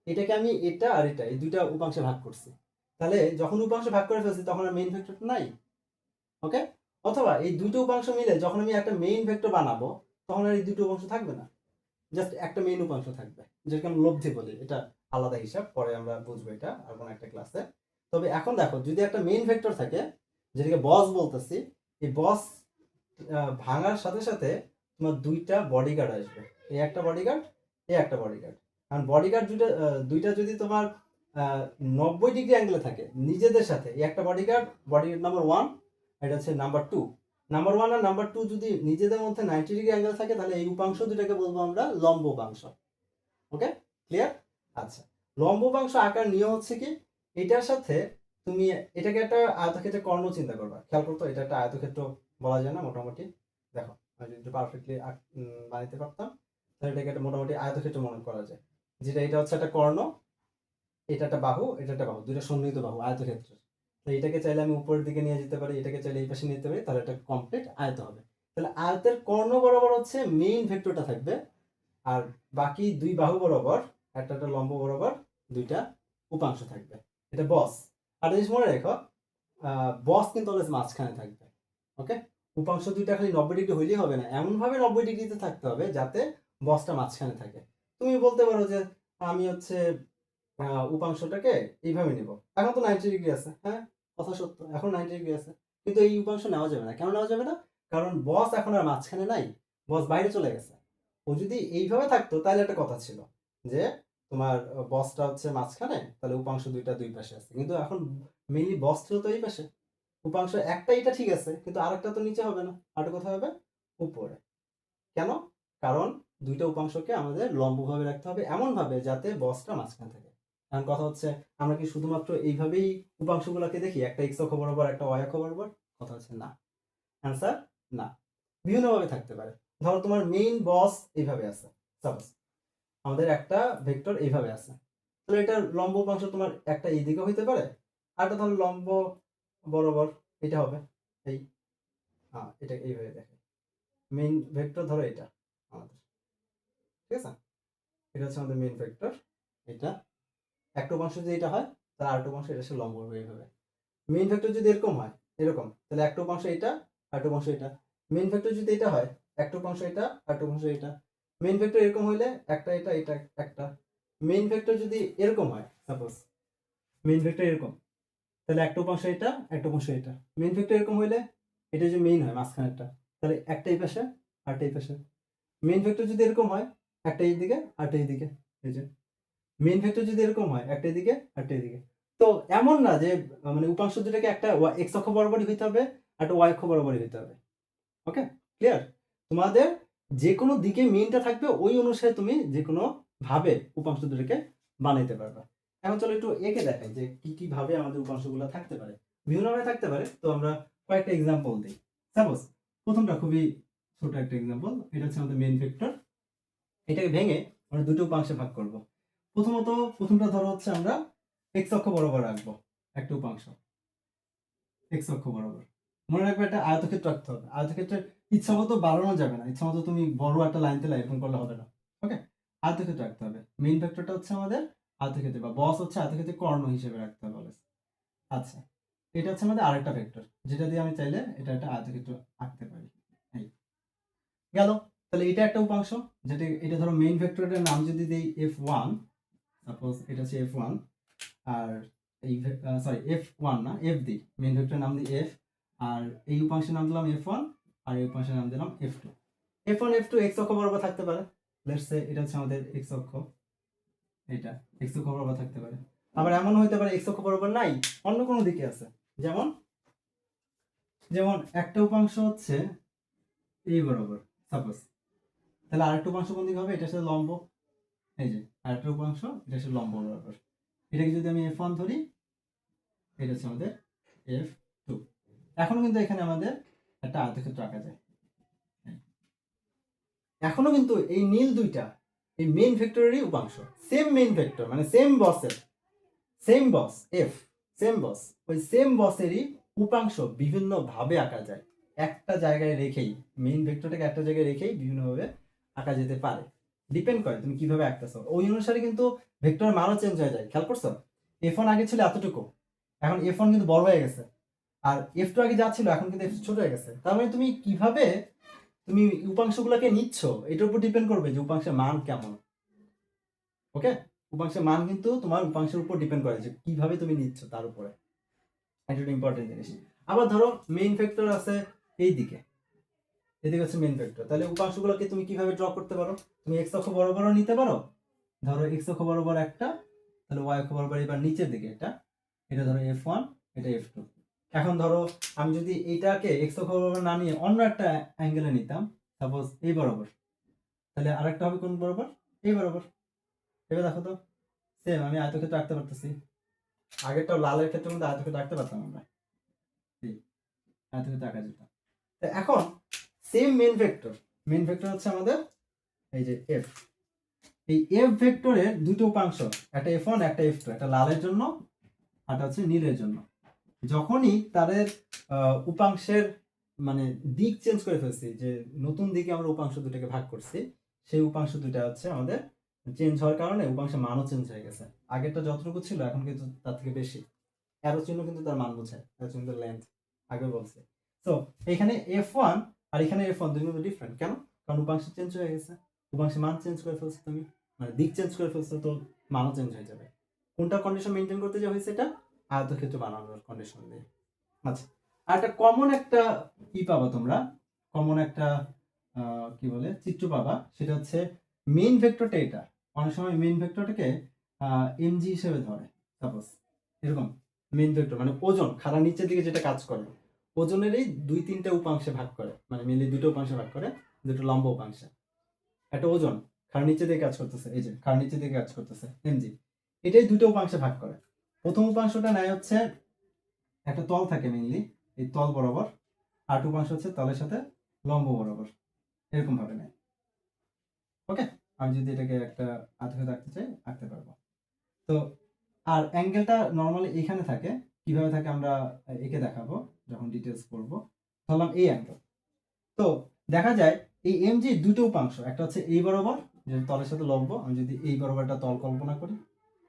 এটাকে আমি এটা আর এটা এই দুইটা উপাংশে ভাগ করছি। তাহলে যখন উপাংশে ভাগ করে ফেলছি তখন আর মেইন ভেক্টরটা নাই। ওকে। অথবা এই দুটো উপাংশ মিলে যখন আমি একটা মেইন ভেক্টর বানাবো, তখন আর এই দুটো উপাংশ থাকবে না, জাস্ট একটা মেইন উপাংশ থাকবে, যেটাকে আমরা লব্ধি বলি। এটা আলাদা হিসাব, পরে আমরা বুঝবো এটা আর কোনো একটা ক্লাসে। তবে এখন দেখো, যদি একটা মেইন ভেক্টর থাকে, যেটাকে বস বলতেছি, এই বস ভাঙার সাথে সাথে তোমার দুইটা বডিগার্ড আসবে। এই একটা বডিগার্ড, এই একটা বডিগার্ড। কারণ বডিগার্ড দুইটা যদি তোমার 90 ডিগ্রি অ্যাঙ্গেলে থাকে নিজেদের সাথে, এই একটা বডিগার্ড, বডিগার্ড নাম্বার 1, এটা হচ্ছে নাম্বার 2। নাম্বার 1 আর নাম্বার 2 যদি নিজেদের মধ্যে 90 ডিগ্রি অ্যাঙ্গেল থাকে, তাহলে এই উপাংশ দুটাকে বলবো আমরা লম্ব উপাংশ। ওকে, ক্লিয়ার? আচ্ছা, লম্ব উপাংশ আঁকার নিয়ম হচ্ছে কি, এটার সাথে তুমি এটাকে একটা আয়তক্ষেত্রের কর্ণ চিন্তা করবা। খেয়াল করতো, এটা একটা আয়তক্ষেত্র বলা যায় না মোটামুটি? দেখো, আমি যদি পারফেক্টলি বানাইতে পারতাম, তাহলে এটাকে একটা মোটামুটি আয়তক্ষেত্র মনে করা যায়। যেটা এটা হচ্ছে একটা কর্ণ, এটা একটা বাহু, এটা একটা বাহু, দুইটা সন্নিহিত বাহু আয়তক্ষেত্র। তো এটাকে চাইলে আমি উপরের দিকে নিয়ে যেতে পারি, এটাকে চাইলে এই পাশে নিয়ে যেতে পারি, তাহলে এটা কমপ্লিট আয়ত হবে। তাহলে আয়তের কর্ণ বরাবর হচ্ছে মেইন ভেক্টরটা থাকবে, আর বাকি দুই বাহু বরাবর, একটা একটা লম্ব বরাবর দুইটা উপাংশ থাকবে। এটা বস। আর জিনিস মনে রেখো, বস কিন্তু অলওয়েজ মাঝখানে থাকবে। ওকে, উপাংশ দুইটা খালি 90 ডিগ্রি হইলেই হবে না, এমন ভাবে 90 ডিগ্রিতে থাকতে হবে যাতে বসটা মাঝখানে থাকে। তুমি বলতে পারো যে আমি হচ্ছে উপাংশটাকে এইভাবে নিব, এখন তো 90 ডিগ্রি আছে, হ্যাঁ কথা সত্য, এখন 90 ডিগ্রি আছে, কিন্তু এই উপাংশ নেওয়া যাবে না। কেন নেওয়া যাবে না? কারণ বস এখন আর মাঝখানে নাই, বস বাইরে চলে গেছে। ও যদি এইভাবে থাকতো তাহলে একটা কথা ছিল যে তোমার বসটা হচ্ছে মাঝখানে, তাহলে উপাংশ দুইটা দুই পাশে আছে। কিন্তু এখন মেইনলি বস ছিল তো এই পাশে, উপাংশ একটা, এটা ঠিক আছে, কিন্তু আরেকটা তো নিচে হবে না, আরেকটা কোথায় হবে? উপরে। কেন? কারণ দুইটা উপাংশকে আমাদের লম্বভাবে রাখতে হবে, এমন ভাবে যাতে বসটা মাঝখানে থাকে। এখন কথা হচ্ছে, আমরা কি শুধুমাত্র এইভাবেই উপাংশগুলোকে দেখি, একটা এক্স অক্ষ বরাবর, একটা ওয়াই অক্ষ বরাবর? কথা হচ্ছে না। অ্যান্সার না, বিভিন্নভাবে থাকতে পারে। ধরো তোমার মেইন বস এইভাবে আছে, সাপোজ আমাদের একটা ভেক্টর এইভাবে আছে, তাহলে এটার লম্ব উপাংশ তোমার একটা এই দিকে হইতে পারে, আর একটা ধরো লম্ব বরাবর এটা হবে এই, হ্যাঁ এটা এইভাবে দেখে। মেইন ভেক্টর ধরো এটা আমাদের, ঠিক আছে? এটা হচ্ছে আমাদের মেইন ভেক্টর। এটা একটা উপাংশ যদি এটা হয়, তাহলে আরেকটা উপাংশ এটা সে লম্ব হবে এইভাবে। মেইন ভেক্টর যদি এরকম হয়, এরকম, তাহলে একটা উপাংশ এটা, আরেকটা উপাংশ এটা। মেইন ভেক্টর যদি এটা হয়, একটা উপাংশ এটা, আরেকটা উপাংশ এটা। মেইন ভেক্টর এরকম হইলে একটা এটা, এটা একটা। মেইন ভেক্টর যদি এরকম হয়, সাপোজ মেইন ভেক্টর এরকম, তাহলে একটা উপাংশ এটা, একটা উপাংশ এটা। মেইন ভেক্টর এরকম হইলে, এটা যে মেইন হয় মাঝখানেরটা, তাহলে একটা এই পাশে, আরেকটা এই পাশে। মেইন ভেক্টর যদি এরকম হয়, একটা এই দিকে, আরেকটা এই দিকে। এই যে মেইন ভেক্টর যদি এরকম হয়, একটা এদিকে একটা এদিকে। তো এমন না যে মানে উপাংশ দুটাকে একটা এক্স অক্ষ বরাবরই হইতে হবে, একটা ওয়াই অক্ষ বরাবরই হইতে হবে। ওকে, ক্লিয়ার? তোমাদের যে কোনো দিকে মেইনটা থাকবে, ওই অনুসারে তুমি যে কোনো ভাবে উপাংশ দুটাকে বানাইতে পারবে। এখন চলো একটু এঁকে দেখাই যে কি কি ভাবে আমাদের উপাংশগুলো থাকতে পারে। বিভিন্নভাবে থাকতে পারে, তো আমরা কয়েকটা এক্সাম্পল দিই। সাপোজ প্রথমটা খুবই ছোট একটা এক্সাম্পল, এটা হচ্ছে আমাদের মেইন ভেক্টর। এটাকে ভেঙে আমরা দুটো উপাংশে ভাগ করব। প্রথমত প্রথমটা ধরো হচ্ছে আমরা এক্স অক্ষ বরাবর রাখবো একটা উপাংশ, এক্স অক্ষ বরাবর। মনে রাখবে একটা আয়তক্ষেত্র রাখতে হবে। আয়তক্ষেত্রের ইচ্ছামতো বাড়ানো যাবে না, ইচ্ছামতো তুমি বড় একটা লাইন তেলে এরকম করলে হবে না। ওকে, আয়তক্ষেত্র রাখতে হবে। মেইন ভেক্টরটা হচ্ছে আমাদের আয়তক্ষেত্রে, বা বস হচ্ছে আয়তক্ষেত্রের কর্ণ হিসেবে রাখতে হবে। আচ্ছা, এটা হচ্ছে আমাদের আরেকটা ভেক্টর, যেটা দিয়ে আমি চাইলে এটা একটা আয়তক্ষেত্র আঁকতে পারি। এই গেল। তাহলে এটা একটা উপাংশ, যেটা এটা ধরো মেইন ভেক্টরের নাম যদি দেই f1, সাপোজ এটা হচ্ছে f1, আর এই সরি f1 না, f দিই, মেইন ভেক্টরের নাম দিই f, আর এই উপাংশের নাম দিলাম f1, আর এই উপাংশের নাম দিলাম f2। f1 f2 x অক্ষ বরাবর থাকতে পারে, লেটস সে এটা হচ্ছে আমাদের এক্স অক্ষ, এটা এক্স অক্ষ বরাবর থাকতে পারে। আবার এমন হইতে পারে এক্স অক্ষ বরাবর নাই, অন্য কোনো দিকে আছে। যেমন যেমন একটা উপাংশ হচ্ছে এই বরাবর সাপোজ, তাহলে আরেকটা উপাংশ কোন দিকে হবে? এটার সাথে লম্ব, এই যে আরেকটা উপাংশ এটার সাথে লম্ব বরাবর। এটাকে যদি আমি F1 ধরি, এটা হচ্ছে আমাদের F2। এখনো কিন্তু এখানে আমাদের একটা আয়তক্ষেত্র আঁকা যায়। এখনো কিন্তু এই নীল দুইটা এই মেইন ভেক্টরেরই উপাংশ, সেম মেইন ভেক্টর, মানে সেম বসের, সেম বস এফ, সেম বস, ওই সেম বসেরই উপাংশ বিভিন্ন ভাবে আঁকা যায়। একটা জায়গায় রেখেই মেইন ভেক্টরটাকে একটা জায়গায় রেখেই বিভিন্নভাবে আঁকা যেতে পারে। ডিপেন্ড করে তুমি কিভাবে আঁকতেছো, ওই অনুসারে কিন্তু ভেক্টরের মানও চেঞ্জ হয়ে যায়। খেয়াল করছো? F1 আগে ছিল এতটুকু, এখন F1 কিন্তু বড় হয়ে গেছে, আর F2 আগে যা ছিল এখন কিন্তু F2 ছোট হয়ে গেছে। তার মানে তুমি কিভাবে তুমি উপাংশগুলোকে নিচ্ছ এটার উপর ডিপেন্ড করবে যে উপাংশের মান কেমন। ওকে, উপাংশের মান কিন্তু তোমার উপাংশের উপর ডিপেন্ড করে যে কিভাবে তুমি নিচ্ছ তার উপরে, এটা ইম্পর্টেন্ট জিনিস। আবার ধরো মেইন ভেক্টর আছে এই দিকে, এদিকে হচ্ছে মেইন ভেক্টর, তাহলে উপাংশগুলোকে তুমি কিভাবে ড্র করতে পারো? তুমি এক্স অক্ষ বরাবরও নিতে পারো, ধরো এক্স অক্ষ বরাবর একটা, তাহলে ওয়াই অক্ষ বরাবর এবার নিচের দিকে এটা, এটা ধরো F1, এটা F2। এখন ধরো আমি যদি এটাকে এক্স অক্ষ বরাবর না নিয়ে অন্য একটা অ্যাঙ্গেলে নিতাম, সাপোজ এই বরাবর, তাহলে আরেকটা হবে কোন বরাবর? এই বরাবর। এবার দেখো তো সেম আমি আয়তক্ষেত্র আঁকতে পারতেছি, আগেরটা লালের ক্ষেত্রে মধ্যে আয়তক্ষেত্র আঁকতে পারতাম আমরা, আয়তক্ষেত্র আঁকা যেত। তো এখন সেম মেইন ভেক্টর হচ্ছে আমাদের এই যে এফ, এই এফ ভেক্টরের দুটো উপাংশ, একটা F1 একটা F2, একটা লালের জন্য আর হচ্ছে নীলের জন্য। যখনই তাদের উপাংশের মানে দিক চেঞ্জ করে ফেলছি, যে নতুন দিকে আমরা উপাংশ দুটাকে ভাগ করছি, সেই উপাংশ দুটা হচ্ছে আমাদের চেঞ্জ হওয়ার কারণে উপাংশের মানও চেঞ্জ হয়ে গেছে। আগেরটা যতটুকু ছিল এখন কিন্তু তার থেকে বেশি। অ্যারো চিহ্ন কিন্তু তার মান বোঝায়, অ্যারো চিহ্ন লেন্থ আগে বলছে। তো এখানে F1 আর এখানে F1 দুই কিন্তু ডিফারেন্ট। কেন? কারণ উপাংশ চেঞ্জ হয়ে গেছে, উপাংশের মান চেঞ্জ করে ফেলছো তুমি, মানে দিক চেঞ্জ করে ফেলছো, তো মানও চেঞ্জ হয়ে যাবে। কোনটা কন্ডিশন মেনটেন করতে যে হয়েছে? এটা আয়তক্ষেত্র বানানোর কন্ডিশন দিয়ে। আচ্ছা, আর একটা কমন একটা কি পাবা তোমরা, কমন একটা কি বলে চিত্র পাবা, সেটা হচ্ছে মেইন ভেক্টরটা এটা। অনেক সময় মেইন ভেক্টরটাকে এমজি হিসেবে ধরে, সাপোজ এরকম মেইন ভেক্টর মানে ওজন খাড়া নিচের দিকে যেটা কাজ করে, ওজনেরই দুই তিনটা উপাংশে ভাগ করে, মানে মেনলি দুটো উপাংশে ভাগ করে, দুটো লম্ব উপাংশে। একটা ওজন খাড়া নিচের দিকে কাজ করতেছে, এই যে খাড়া নিচের দিকে কাজ করতেছে এমজি, এটাই দুটো উপাংশে ভাগ করে। প্রথম উপাংশটা নেয় হচ্ছে একটা তল থাকে মেইনলি, এই তল বরাবর, আর উপাংশ হচ্ছে তলের সাথে লম্ব বরাবর, এরকম ভাবে নেয়। ওকে, আমি যদি এটাকে একটা আয়তক্ষেত্র আঁকতে চাই আঁকতে পারবো। তো আর অ্যাঙ্গেলটা নর্মালি এখানে থাকে, কিভাবে থাকে আমরা একে দেখাবো যখন ডিটেলস পড়বো। ধরলাম এই অ্যাঙ্গেল, তো দেখা যায় এই এমজি দুটো উপাংশ, একটা হচ্ছে এই বরাবর যে তলের সাথে লম্ব, আমি যদি এই বরাবর একটা তল কল্পনা করি,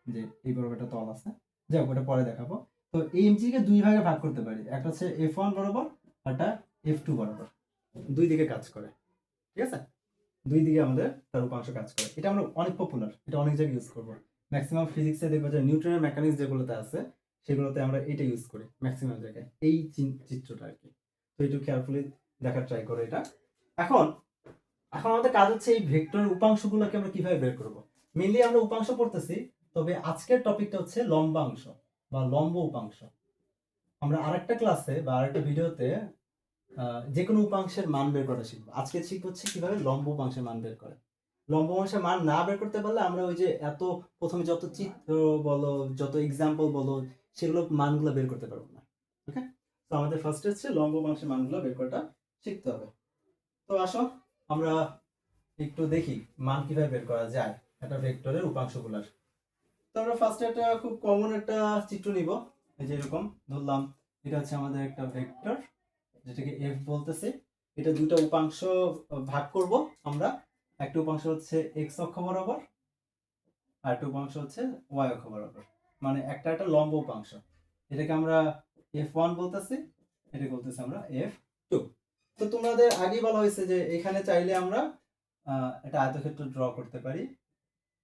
যে এই বরাবর একটা তল আছে, যাই হোক ওটা পরে দেখাবো। তো এই এমজি কে দুই ভাগে ভাগ করতে পারি, একটা হচ্ছে F1 বরাবর আর একটা F2 বরাবর, দুই দিকে কাজ করে। ঠিক আছে, দুই দিকে আমাদের তার উপাংশ কাজ করে। এটা আমরা অনেক পপুলার, এটা অনেক জায়গায় ইউজ করবো। ম্যাক্সিমাম ফিজিক্সে দেখবো যে নিউটনের মেকানিক্স যেগুলোতে আছে সেগুলোতে আমরা এটা ইউজ করি ম্যাক্সিমাম জায়গায়, এই চিত্রটা আর কি। তো একটু কেয়ারফুলি দেখার ট্রাই করো এটা। এখন এখন আমাদের কাজ হচ্ছে এই ভেক্টরের উপাংশগুলোকে আমরা কিভাবে বের করব। মেইনলি আমরা উপাংশ পড়তেছি, তবে আজকের টপিকটা হচ্ছে লম্বাংশ বা লম্ব উপাংশ। আমরা আরেকটা ক্লাসে বা আরেকটা ভিডিওতে যে কোনো উপাংশের মান বের করা শিখবো। আজকে শিখবো হচ্ছে কিভাবে লম্ব উপাংশের মান বের করে। লম্ব উপাংশের মান না বের করতে পারলে আমরা ওই যে এত প্রথমে যত চিত্র বলো, যত এক্সাম্পল বলো, সেগুলো মানগুলো বের করতে পারবো না। ওকে, তো আমাদের ফার্স্ট হচ্ছে লম্ব উপাংশের মানগুলো বের করাটা শিখতে হবে। তো আসো আমরা একটু দেখি মান কিভাবে বের করা যায় একটা ভেক্টরের উপাংশগুলোর। তো আমরা ফার্স্টে একটা খুব কমন একটা চিত্র নিব, এই যে এরকম ধরলাম এটা হচ্ছে আমাদের একটা ভেক্টর যেটাকে এফ বলতেছে। এটা দুটো উপাংশ ভাগ করব আমরা, একটা উপাংশ হচ্ছে এক্স অক্ষ বরাবর আর একটা উপাংশ হচ্ছে ওয়াই অক্ষ বরাবর, মানে একটা একটা লম্ব উপাংশ। এটাকে আমরা F1 বলতেছি, এটাকে বলতেছি আমরা F2। তো তোমাদের আগেই বলা হয়েছে যে এখানে চাইলে আমরা একটা আয়তক্ষেত্র ড্র করতে পারি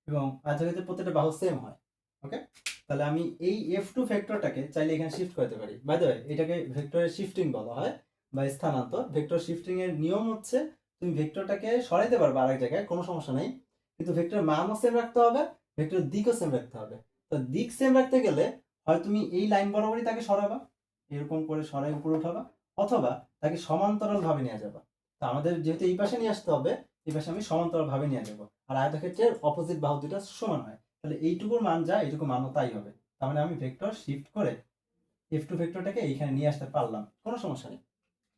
এবং আয়তক্ষেত্রের প্রত্যেকটা বাহু সেম হয়। ওকে, তাহলে আমি এই F2 ভেক্টরটাকে চাইলে এখানে শিফট করতে পারি। বাই দ্য ওয়ে এটাকে ভেক্টরের শিফটিং বলা হয় বা স্থানান্তর। ভেক্টর শিফটিং এর নিয়ম হচ্ছে তুমি ভেক্টরটাকে সরাইতে পারবে আরেক জায়গায়, কোনো সমস্যা নেই, কিন্তু ভেক্টরের মানও সেম রাখতে হবে, ভেক্টরের দিকও সেম রাখতে হবে। তো দিক সেম রাখতে গেলে হয় তুমি এই লাইন বরাবরই তাকে সরাবা, এরকম করে সরাই উপরে উঠাবা, অথবা তাকে সমান্তরাল ভাবে নিয়ে যাবা। তো আমাদের যেহেতু এই পাশে নিয়ে আসতে হবে, এই পাশে আমি সমান্তরাল ভাবে নিয়ে যাবো। আর আয়তক্ষেত্রের অপোজিট বাহু দুটো সমান হয়, তাহলে এইটুকুর মান যা এইটুকু মানও তাই হবে। তার মানে আমি ভেক্টর শিফট করে F2 ভেক্টরটাকে এইখানে নিয়ে আসতে পারলাম, কোনো সমস্যা নেই।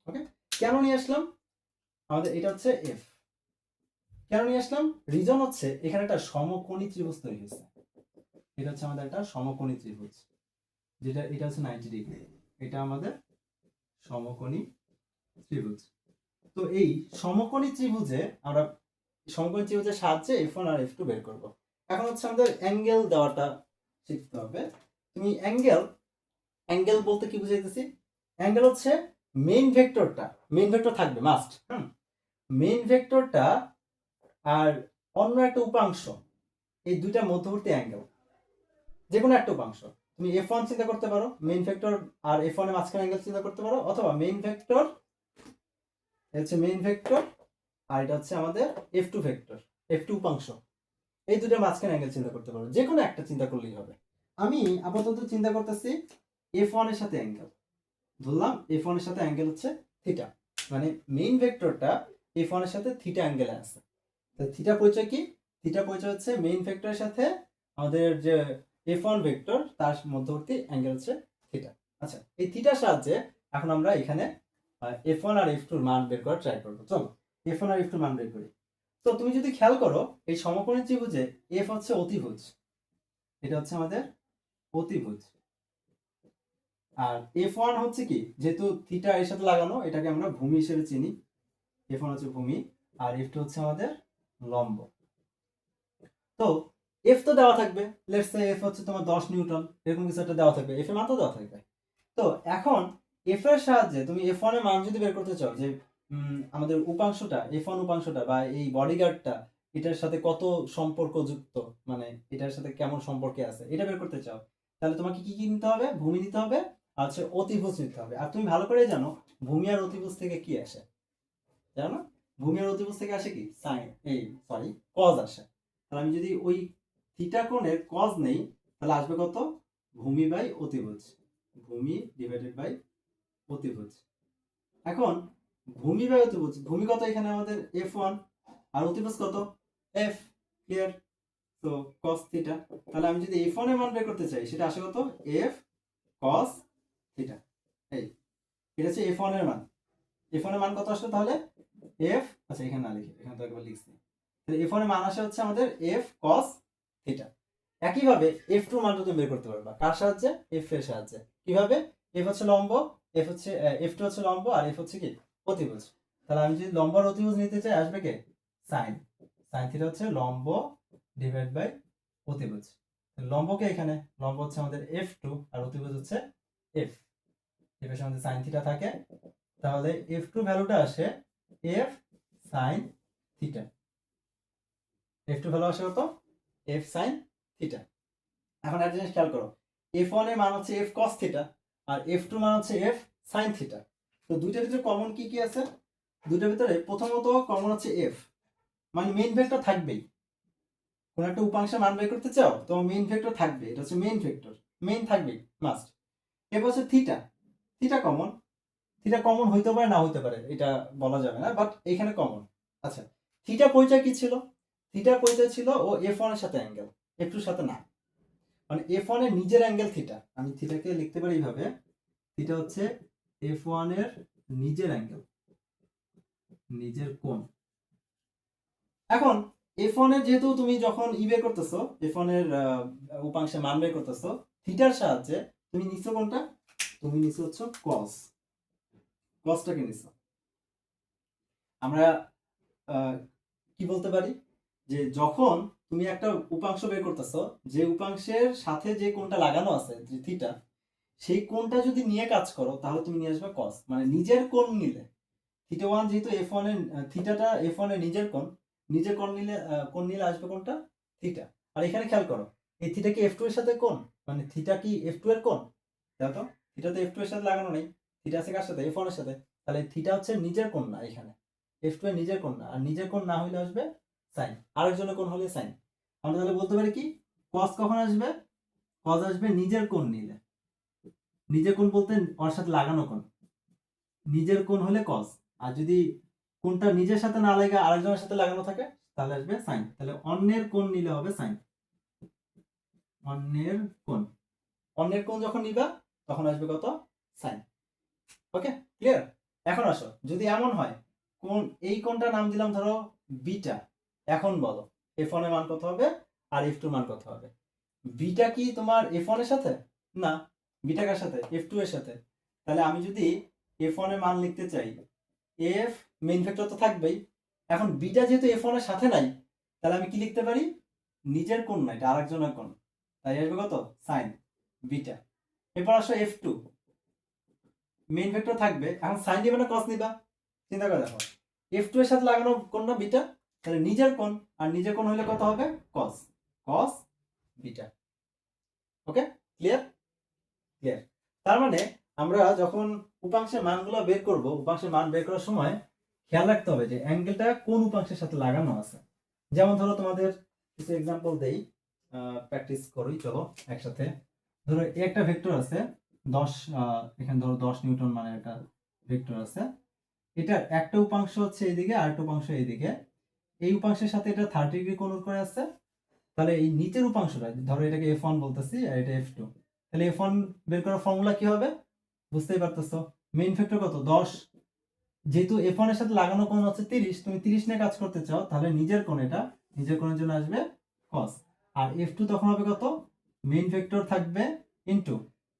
ওকে, কেন নিয়ে আসলাম? আমাদের এটা হচ্ছে F। কেন নিয়ে আসলাম? রিজন হচ্ছে এখানে একটা সমকোণী ত্রিভুজ তৈরি হয়েছে। এটা হচ্ছে আমাদের একটা সমকোণী ত্রিভুজ, যেটা এটা হচ্ছে 90 ডিগ্রি। এটা আমাদের সমকোণী ত্রিভুজ। তো এই সমকোণী ত্রিভুজে আমরা সমকোণী ত্রিভুজের সাহায্যে F1 আর F2 বের করব। এখন হচ্ছে আমাদের অ্যাঙ্গেল দেওয়াটা শিখতে হবে। তুমি অ্যাঙ্গেল বলতে কি বুঝাইতেছি? অ্যাঙ্গেল হচ্ছে মেইন ভেক্টরটা, মেইন ভেক্টর থাকবে মাস্ট। মেইন ভেক্টরটা আর অন্য একটা উপাংশ, এই দুইটা মধ্যবর্তী অ্যাঙ্গেল, যে কোনো একটা উপাংশ। তুমি F1 চিন্তা করতে পারো, মেইন ভেক্টর আর F1 এর মাঝখানে অ্যাঙ্গেল চিন্তা করতে পারো, অথবা মেইন ভেক্টর হচ্ছে মেইন ভেক্টর আর এটা হচ্ছে আমাদের F2 ভেক্টর, F2 উপাংশ, এই দুটোর মাঝখানে অ্যাঙ্গেল চিন্তা করতে পারো। যে কোনো একটা চিন্তা করলেই হবে। আমি আপাতত চিন্তা করতেছি F1 এর সাথে অ্যাঙ্গেল ধরলাম, F1 এর সাথে অ্যাঙ্গেল হচ্ছে থিটা, মানে মেইন ভেক্টরটা F1 এর সাথে থিটা অ্যাঙ্গেলে আছে। তো থিটা পরিচয় কি? থিটা পরিচয় হচ্ছে মেইন ভেক্টরের সাথে আমাদের যে F1 ভেক্টর তার মধ্যবর্তী অ্যাঙ্গেল হচ্ছে থিটা। আচ্ছা, এই থিটার সাহায্যে এখন আমরা এখানে F1 আর F2 এর মান বের করার ট্রাই করব। চলো F1 আর F2 এর মান বের করি। তো তুমি যদি খেয়াল করো, এই সমকোণী ত্রিভুজে F হচ্ছে অতিভুজ, এটা হচ্ছে আমাদের অতিভুজ। আর F1 হচ্ছে কি, যেহেতু থিটা এর সাথে লাগানো, এটাকে আমরা ভূমি হিসেবে চিনি। F1 হচ্ছে ভূমি, আর F2 হচ্ছে আমাদের লম্ব। তো F তো দেওয়া থাকবে, লেটস সে F হচ্ছে তোমার 10 নিউটন, এরকম কিছু একটা দেওয়া থাকবে, F এর মান তো দেওয়া থাকবে। তো এখন F এর সাহায্যে তুমি F1 এর মান যদি বের করতে চাও, যে আমাদের উপাংশটা F1 উপাংশটা বা এই বডিগার্ডটা এটার সাথে কত সম্পর্ক যুক্ত, মানে এটার সাথে কেমন সম্পর্কে আছে, এটা বের করতে চাও, তাহলে তোমাকে কি কি নিতে হবে? ভূমি নিতে হবে, আর হচ্ছে অতিভুজ নিতে হবে। আর তুমি ভালো করে জানো ভূমি আর অতিভুজ থেকে কি আসে, জানো? ভূমি আর অতিভুজ থেকে আসে কি? সাইন, কজ আসে। তাহলে আমি যদি ওই থিটা কোণের কজ নেই, তাহলে আসবে কত? ভূমি বাই অতিভুজ, ভূমি ডিভাইডেড বাই অতিভুজ। এখন ভূমি বাই অতিভুজ, ভূমি কত এখানে আমাদের F1, আর অতিভুজ কত? F। ক্লিয়ার? তো cos থিটা, তাহলে আমি যদি F1 এর মান বের করতে চাই, সেটা আসে কত? F cos theta. এই এটা হচ্ছে F1 এর মান। F1 এর মান কত আসলো তাহলে? F, আচ্ছা এখানে না লিখে, এখানে তো একবার লিখছি। তাহলে F1 এর মান আসে হচ্ছে আমাদের F cos থিটা। একইভাবে F2 মানটা তুমি বের করতে পারবা, কার সাহায্যে? F এর সাহায্যে। কিভাবে? F হচ্ছে লম্ব, F হচ্ছে F2 হচ্ছে লম্ব, আর F হচ্ছে কি? অতিভুজ। তাহলে আমি যদি লম্ব আর অতিভুজ নিতে চাই, আসবে কি? সাইন, সাইন থিটা হচ্ছে লম্ব ডিভাইড বাই অতিভুজ। লম্বকে এখানে, লম্ব হচ্ছে আমাদের F2 আর অতিভুজ হচ্ছে F। এর পাশে আমাদের সাইন থিটা থাকে, তাহলে F2 ভ্যালুটা আসে F sine theta. F2 value আসে কত? F sine theta. এখন একটা জিনিস খেয়াল করো, F1 এর মান হচ্ছে F cos থিটা, আর F2 মান হচ্ছে F sin থিটা। তো দুইটার ভিতরে কমন কি কি আছে? দুইটার ভিতরে প্রথমত কমন হচ্ছে F, মানে মেইন ভেক্টর থাকবেই। কোন একটা উপাংশের মান বের করতে চাও, তো মেইন ভেক্টর থাকবে, এটা হচ্ছে মেইন ভেক্টর, মেইন থাকবেই মাস্ট। এরপর হচ্ছে theta, theta common, theta common হইতে পারে না হইতে পারে, এটা বলা যাবে না, বাট এখানে কমন। আচ্ছা, থিটা পরিচয় কি ছিল? থিটা পরিচয় ছিল ও F1 এর সাথে অ্যাঙ্গেল, F2 এর সাথে না। মানে F1 এর নিজের অ্যাঙ্গেল থিটা, আমি থিটাকে লিখতে পারি এইভাবে, থিটা হচ্ছে F1 এর নিজের অ্যাঙ্গেল, নিজের কোণ। এখন F1 এর যেহেতু তুমি যখন বের করতেছো, F1 এর উপাংশের মান বের করতেছো থিটার সাহায্যে, তুমি নিছো কোনটা? তুমি নিছো হচ্ছে cos, cosটাকে নিছো। আমরা কি বলতে পারি, যে যখন তুমি একটা উপাংশ বের করতেছো, যে উপাংশের সাথে যে কোণটা লাগানো আছে, যে থিটা, সেই কোণটা যদি নিয়ে কাজ করো, তাহলে তুমি নিয়ে আসবে cos, মানে নিজের কোণ নিলে। থিটা 1 যেহেতু F1 এর, থিটাটা F1 এর নিজের কোণ, নিজের কোণ নিলে আসবে কোনটা? থিটা। আর এখানে খেয়াল করো, এই থিটা কি F2 এর সাথে কোণ, মানে থিটা কি F2 এর কোণ? দেখো থিটা তো F2 এর সাথে লাগানো নেই, থিটা আছে কার সাথে? F1 এর সাথে। তাহলে থিটা হচ্ছে নিজের কোণ না, এখানে F2 এর নিজের কোণ না, আর নিজের কোণ না হইলে আসবে সাইন, আরেকজনের কোণ হলে সাইন। আমরা তাহলে বলতে পারি কি কস কখন আসবে, কস আসবে নিজের কোণ নিলে। নিজের কোণ বলতে ওর সাথে লাগানো কোণ, নিজের কোণ হলে কস, আর যদি কোণটা নিজের সাথে না লাগে আরেকজনের সাথে লাগানো থাকে তাহলে আসবে সাইন। তাহলে অন্যের কোণ নিলে হবে সাইন, অন্যের কোণ, অন্যের কোণ যখন নিবা তখন আসবে কত, সাইন। ওকে, ক্লিয়ার। এখন আসো, যদি এমন হয় কোন এই কোণটার নাম দিলাম ধরো বিটা, এখন বলো f1 এর মান কত হবে আর f2 এর মান কত হবে। বিটা কি তোমার f1 এর সাথে? না, বিটা কার সাথে, f2 এর সাথে। তাহলে আমি যদি f1 এর মান লিখতে চাই, f মেইন ভেক্টর তো থাকবেই, এখন বিটা যেহেতু f1 এর সাথে নাই তাহলে আমি কি লিখতে পারি, নিজের কোণ না, এটা আরেকজনের কোণ, তাই আসবে কত, সাইন বিটা। এরপর আসো f2, মেইন ভেক্টর থাকবে, এখন সাইন নিবে না কস নিবা, চিন্তা করে দেখো f2 এর সাথে লাগানো কোণ না বিটা, তাহলে নিজের কোণ, আর নিজের কোণ হলে কত হবে, কস, কস বিটা। ওকে, ক্লিয়ার, ক্লিয়ার। তার মানে আমরা যখন উপাংশের মানগুলো বের করব, উপাংশের মান বের করার সময় খেয়াল রাখতে হবে যে অ্যাঙ্গেলটা কোন উপাংশের সাথে লাগানো আছে। যেমন ধরো তোমাদের কিছু এক্সাম্পল দেই, প্র্যাকটিস করি চলো একসাথে। ধরো একটা ভেক্টর আছে 10, এখানে ধরো 10 নিউটন মানে একটা ভেক্টর আছে, এটার একটা উপাংশ হচ্ছে এইদিকে আর একটা উপাংশ এইদিকে, এই উপাংশের সাথে এটা 30 ডিগ্রি কোণ করে আছে। তাহলে এই নিচের উপাংশটা ধরো এটাকে f1 বলতেছি আর এটা f2, তাহলে f1 বের করার ফর্মুলা কি হবে, বুঝতেই পারতেছো, মেইন ভেক্টর কত 10, যেহেতু f1 এর সাথে লাগানো কোণ হচ্ছে 30, তুমি 30 নিয়ে কাজ করতে চাও তাহলে নিজের কোণ, এটা নিজের কোণের জন্য আসবে cos, আর f2 তখন হবে কত, মেইন ভেক্টর থাকবে ইনটু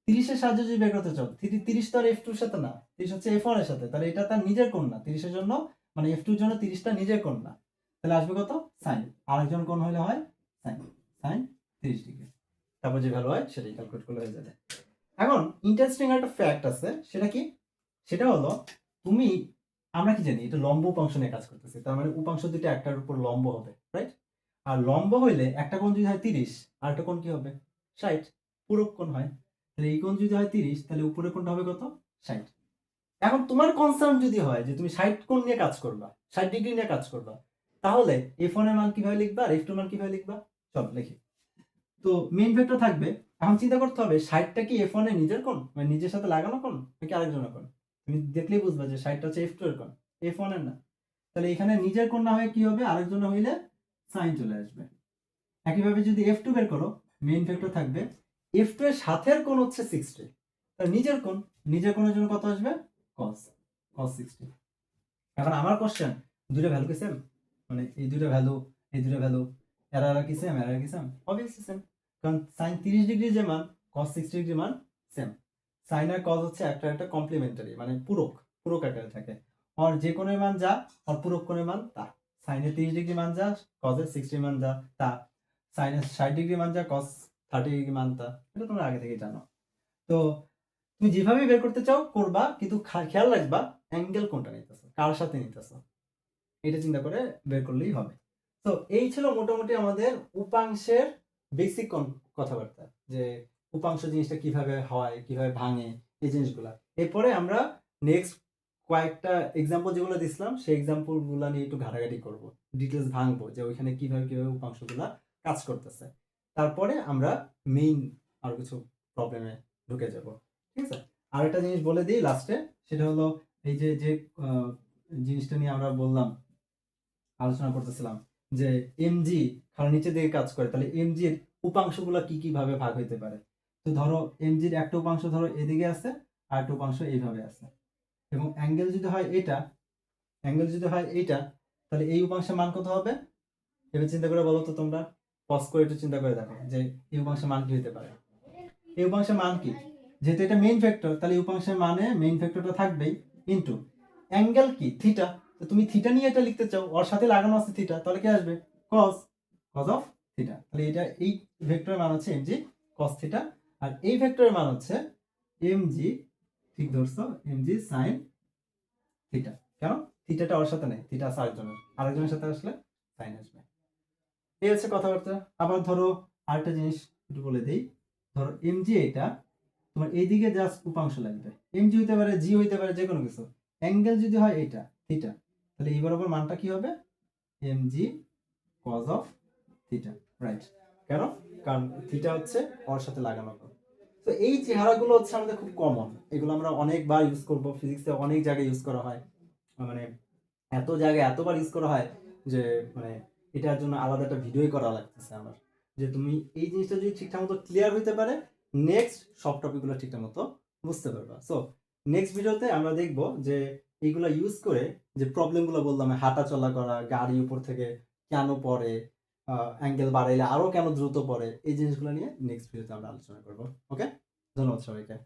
30 এর সাহায্যে যদি বের করতে চাও, 30 তো আর f2 এর সাথে না, 30 হচ্ছে f1 এর সাথে, তাহলে এটা তার নিজের কোণ না, 30 এর জন্য মানে f2 এর জন্য 30 টা নিজের কোণ না, তাহলে আসবে কত, সাইন, আরেকজন কোণ হলে হয় সাইন, সাইন 30 ডিগ্রি, তারপর যে ভ্যালু হয় সেটাই ক্যালকুলেট করলে হয়ে যাবে। এখন ইন্টারেস্টিং একটা ফ্যাক্ট আছে, সেটা কি, সেটা হলো তুমি, আমরা কি জানি এটা লম্ব উপাংশ নিয়ে কাজ করতেছি, তার মানে উপাংশ দুটো একটার উপর লম্ব হবে, রাইট? আর লম্ব হইলে একটা কোণ যদি হয় 30 আর একটা কোণ কি হবে 60, পূরক কোণ হয়, তাহলে এই কোণ যদি হয় 30 তাহলে উপরের কোণটা হবে কত, 60। এখন তোমার কনসার্ন যদি হয় যে তুমি 60 কোণ নিয়ে কাজ করবা, 60 ডিগ্রি নিয়ে কাজ করবা, তাহলে f1 এর মান কিভাবে লিখবা আর f2 এর মান কিভাবে লিখবা, চল লিখি। তো মেইন ভেক্টর থাকবে, এখন চিন্তা করতে হবে 60টা কি f1 এর নিজের কোণ মানে নিজের সাথে লাগানো কোণ নাকি আরেকজনের কোণ, তুমি দেখলেই বুঝবা যে 60টা হচ্ছে f2 এর কোণ, f1 এর না। তাহলে এখানে নিজের কোণ না হয়ে কি হবে, আরেকজনের হইলে সাইন চলে আসবে। একইভাবে যদি f2 বের করো, মেইন ভেক্টর থাকবে f2 এর সাথের কোণ হচ্ছে 60, তাহলে নিজের কোণ, নিজের কোণের জন্য কত আসবে, cos, cos 60। এখন আমার কোশ্চেন, দুটো ভ্যালু কি সেম, মানে এই দুটো ভ্যালু, এই দুটো ভ্যালু, এরা কি সেম, এরা কি সেম, অবভিয়াসলি সেম, কারণ sin 30 ডিগ্রি যে মান cos 60 ডিগ্রি মান সেম। sin আর cos হচ্ছে একটা একটা কমপ্লিমেন্টারি, মানে পূরক, পূরক আকারে থাকে, আর যে কোণের মান যা আর পূরক কোণের মান তা, sin এর 30 ডিগ্রি মান যা cos এর 60 মান যা তা, sin এর 60 ডিগ্রি মান যা cos 30 ডিগ্রি মান তা, এটা তোমরা আগে থেকে জানো। তো তুমি যেভাবে বের করতে চাও করবা, কিন্তু খেয়াল রাখবা অ্যাঙ্গেল কোনটা নিতেছো, কার সাথে নিতেছো, এটা চিন্তা করে বের করলেই হবে। তো এই ছিল মোটামুটি আমাদের উপাংশের বেসিক কথাবার্তা, যে উপাংশ জিনিসটা কিভাবে হয়, কিভাবে ভাঙে, এই জিনিসগুলা। এরপরে আমরা নেক্সট কয়েকটা এক্সাম্পল যেগুলো দিছিলাম সেই এক্সাম্পল গুলা নিয়ে একটু ঘাটাঘাটি করব, ডিটেলস ভাঙবো যে ওইখানে কিভাবে কিভাবে উপাংশগুলা কাজ করতেছে, তারপরে আমরা মেইন আর কিছু প্রবলেমে ঢুকে যাব, ঠিক আছে। আর একটা জিনিস বলে দিই লাস্টে, সেটা হলো এই যে যে জিনিসটা নিয়ে আমরা বললাম, আলোচনা করতেছিলাম যে এমজি কারণ নিচের দিকে কাজ করে, তাহলে এমজির উপাংশগুলো কি কি ভাবে ভাগ হইতে পারে। তো ধরো এমজির একটা উপাংশ ধরো এদিকে আছে আর একটা উপাংশ এইভাবে আছে, এবং অ্যাঙ্গেল যদি হয় এটা, অ্যাঙ্গেল যদি হয় এইটা, তাহলে এই উপাংশের মান কত হবে, এবার চিন্তা করে বলো তো তোমরা, পজ করে একটু চিন্তা করে দেখো যে এই উপাংশের মান কি হতে পারে। এই উপাংশের মান কি, যেহেতু এটা মেইন ভেক্টর তাহলে এই উপাংশের মানে মেইন ভেক্টরটা থাকবেই ইনটু অ্যাঙ্গেল কি থিটা, তো তুমি থিটা নিয়ে এটা লিখতে চাও, ওর সাথে লাগানো আছে থিটা, তাহলে কি আসবে cos, cos অফ থিটা, তাহলে এটা এই ভেক্টরের মান হচ্ছে mg cos থিটা, আর এই ভেক্টরের মান হচ্ছে mg, ঠিক ধরছো, mg sin থিটা। কেন, থিটাটা ওর সাথে নেই, থিটা আছে আরেকজনের, আরেকজনের সাথে আসলে সাইন আসবে। এই হচ্ছে কথাবার্তা। আবার ধরো আরেকটা জিনিস একটু বলে দিই, ধরো mg এটা, তোমার এইদিকে জাস্ট উপাংশ লাগবে, mg হইতে পারে g হইতে পারে যে কোনো কিছু, অ্যাঙ্গেল যদি হয় এটা থিটা, তাহলে এই বরাবর মানটা কি হবে mg cos of theta, right. কেন? কারণ থিটা হচ্ছে ওর সাথে লাগানো। তো এই চেহারাগুলো হচ্ছে আমাদের খুব কমন, এগুলো আমরা অনেকবার ইউজ করব, ফিজিক্সে অনেক জায়গায় ইউজ করা হয়, মানে এত জায়গায় এতবার ইউজ করা হয় যে মানে এটার জন্য আলাদা একটা ভিডিওই করা লাগতেছে আমার, যে তুমি এই জিনিসটা যদি ঠিকঠাক মতো ক্লিয়ার হইতে পারে নেক্সট সব টপিকগুলো ঠিকঠাক মতো বুঝতে পারবা। সো নেক্সট ভিডিওতে আমরা দেখব যে এইগুলা ইউজ করে যে প্রবলেমগুলো বললাম, হাঁটা চলা করা, গাড়ি উপর থেকে কেন পড়ে, অ্যাঙ্গেল বাড়াইলে আরো কেন দ্রুত পড়ে, এই জিনিসগুলো নিয়ে নেক্সট ভিডিওতে আমরা আলোচনা করব। ওকে, ধন্যবাদ সবাইকে।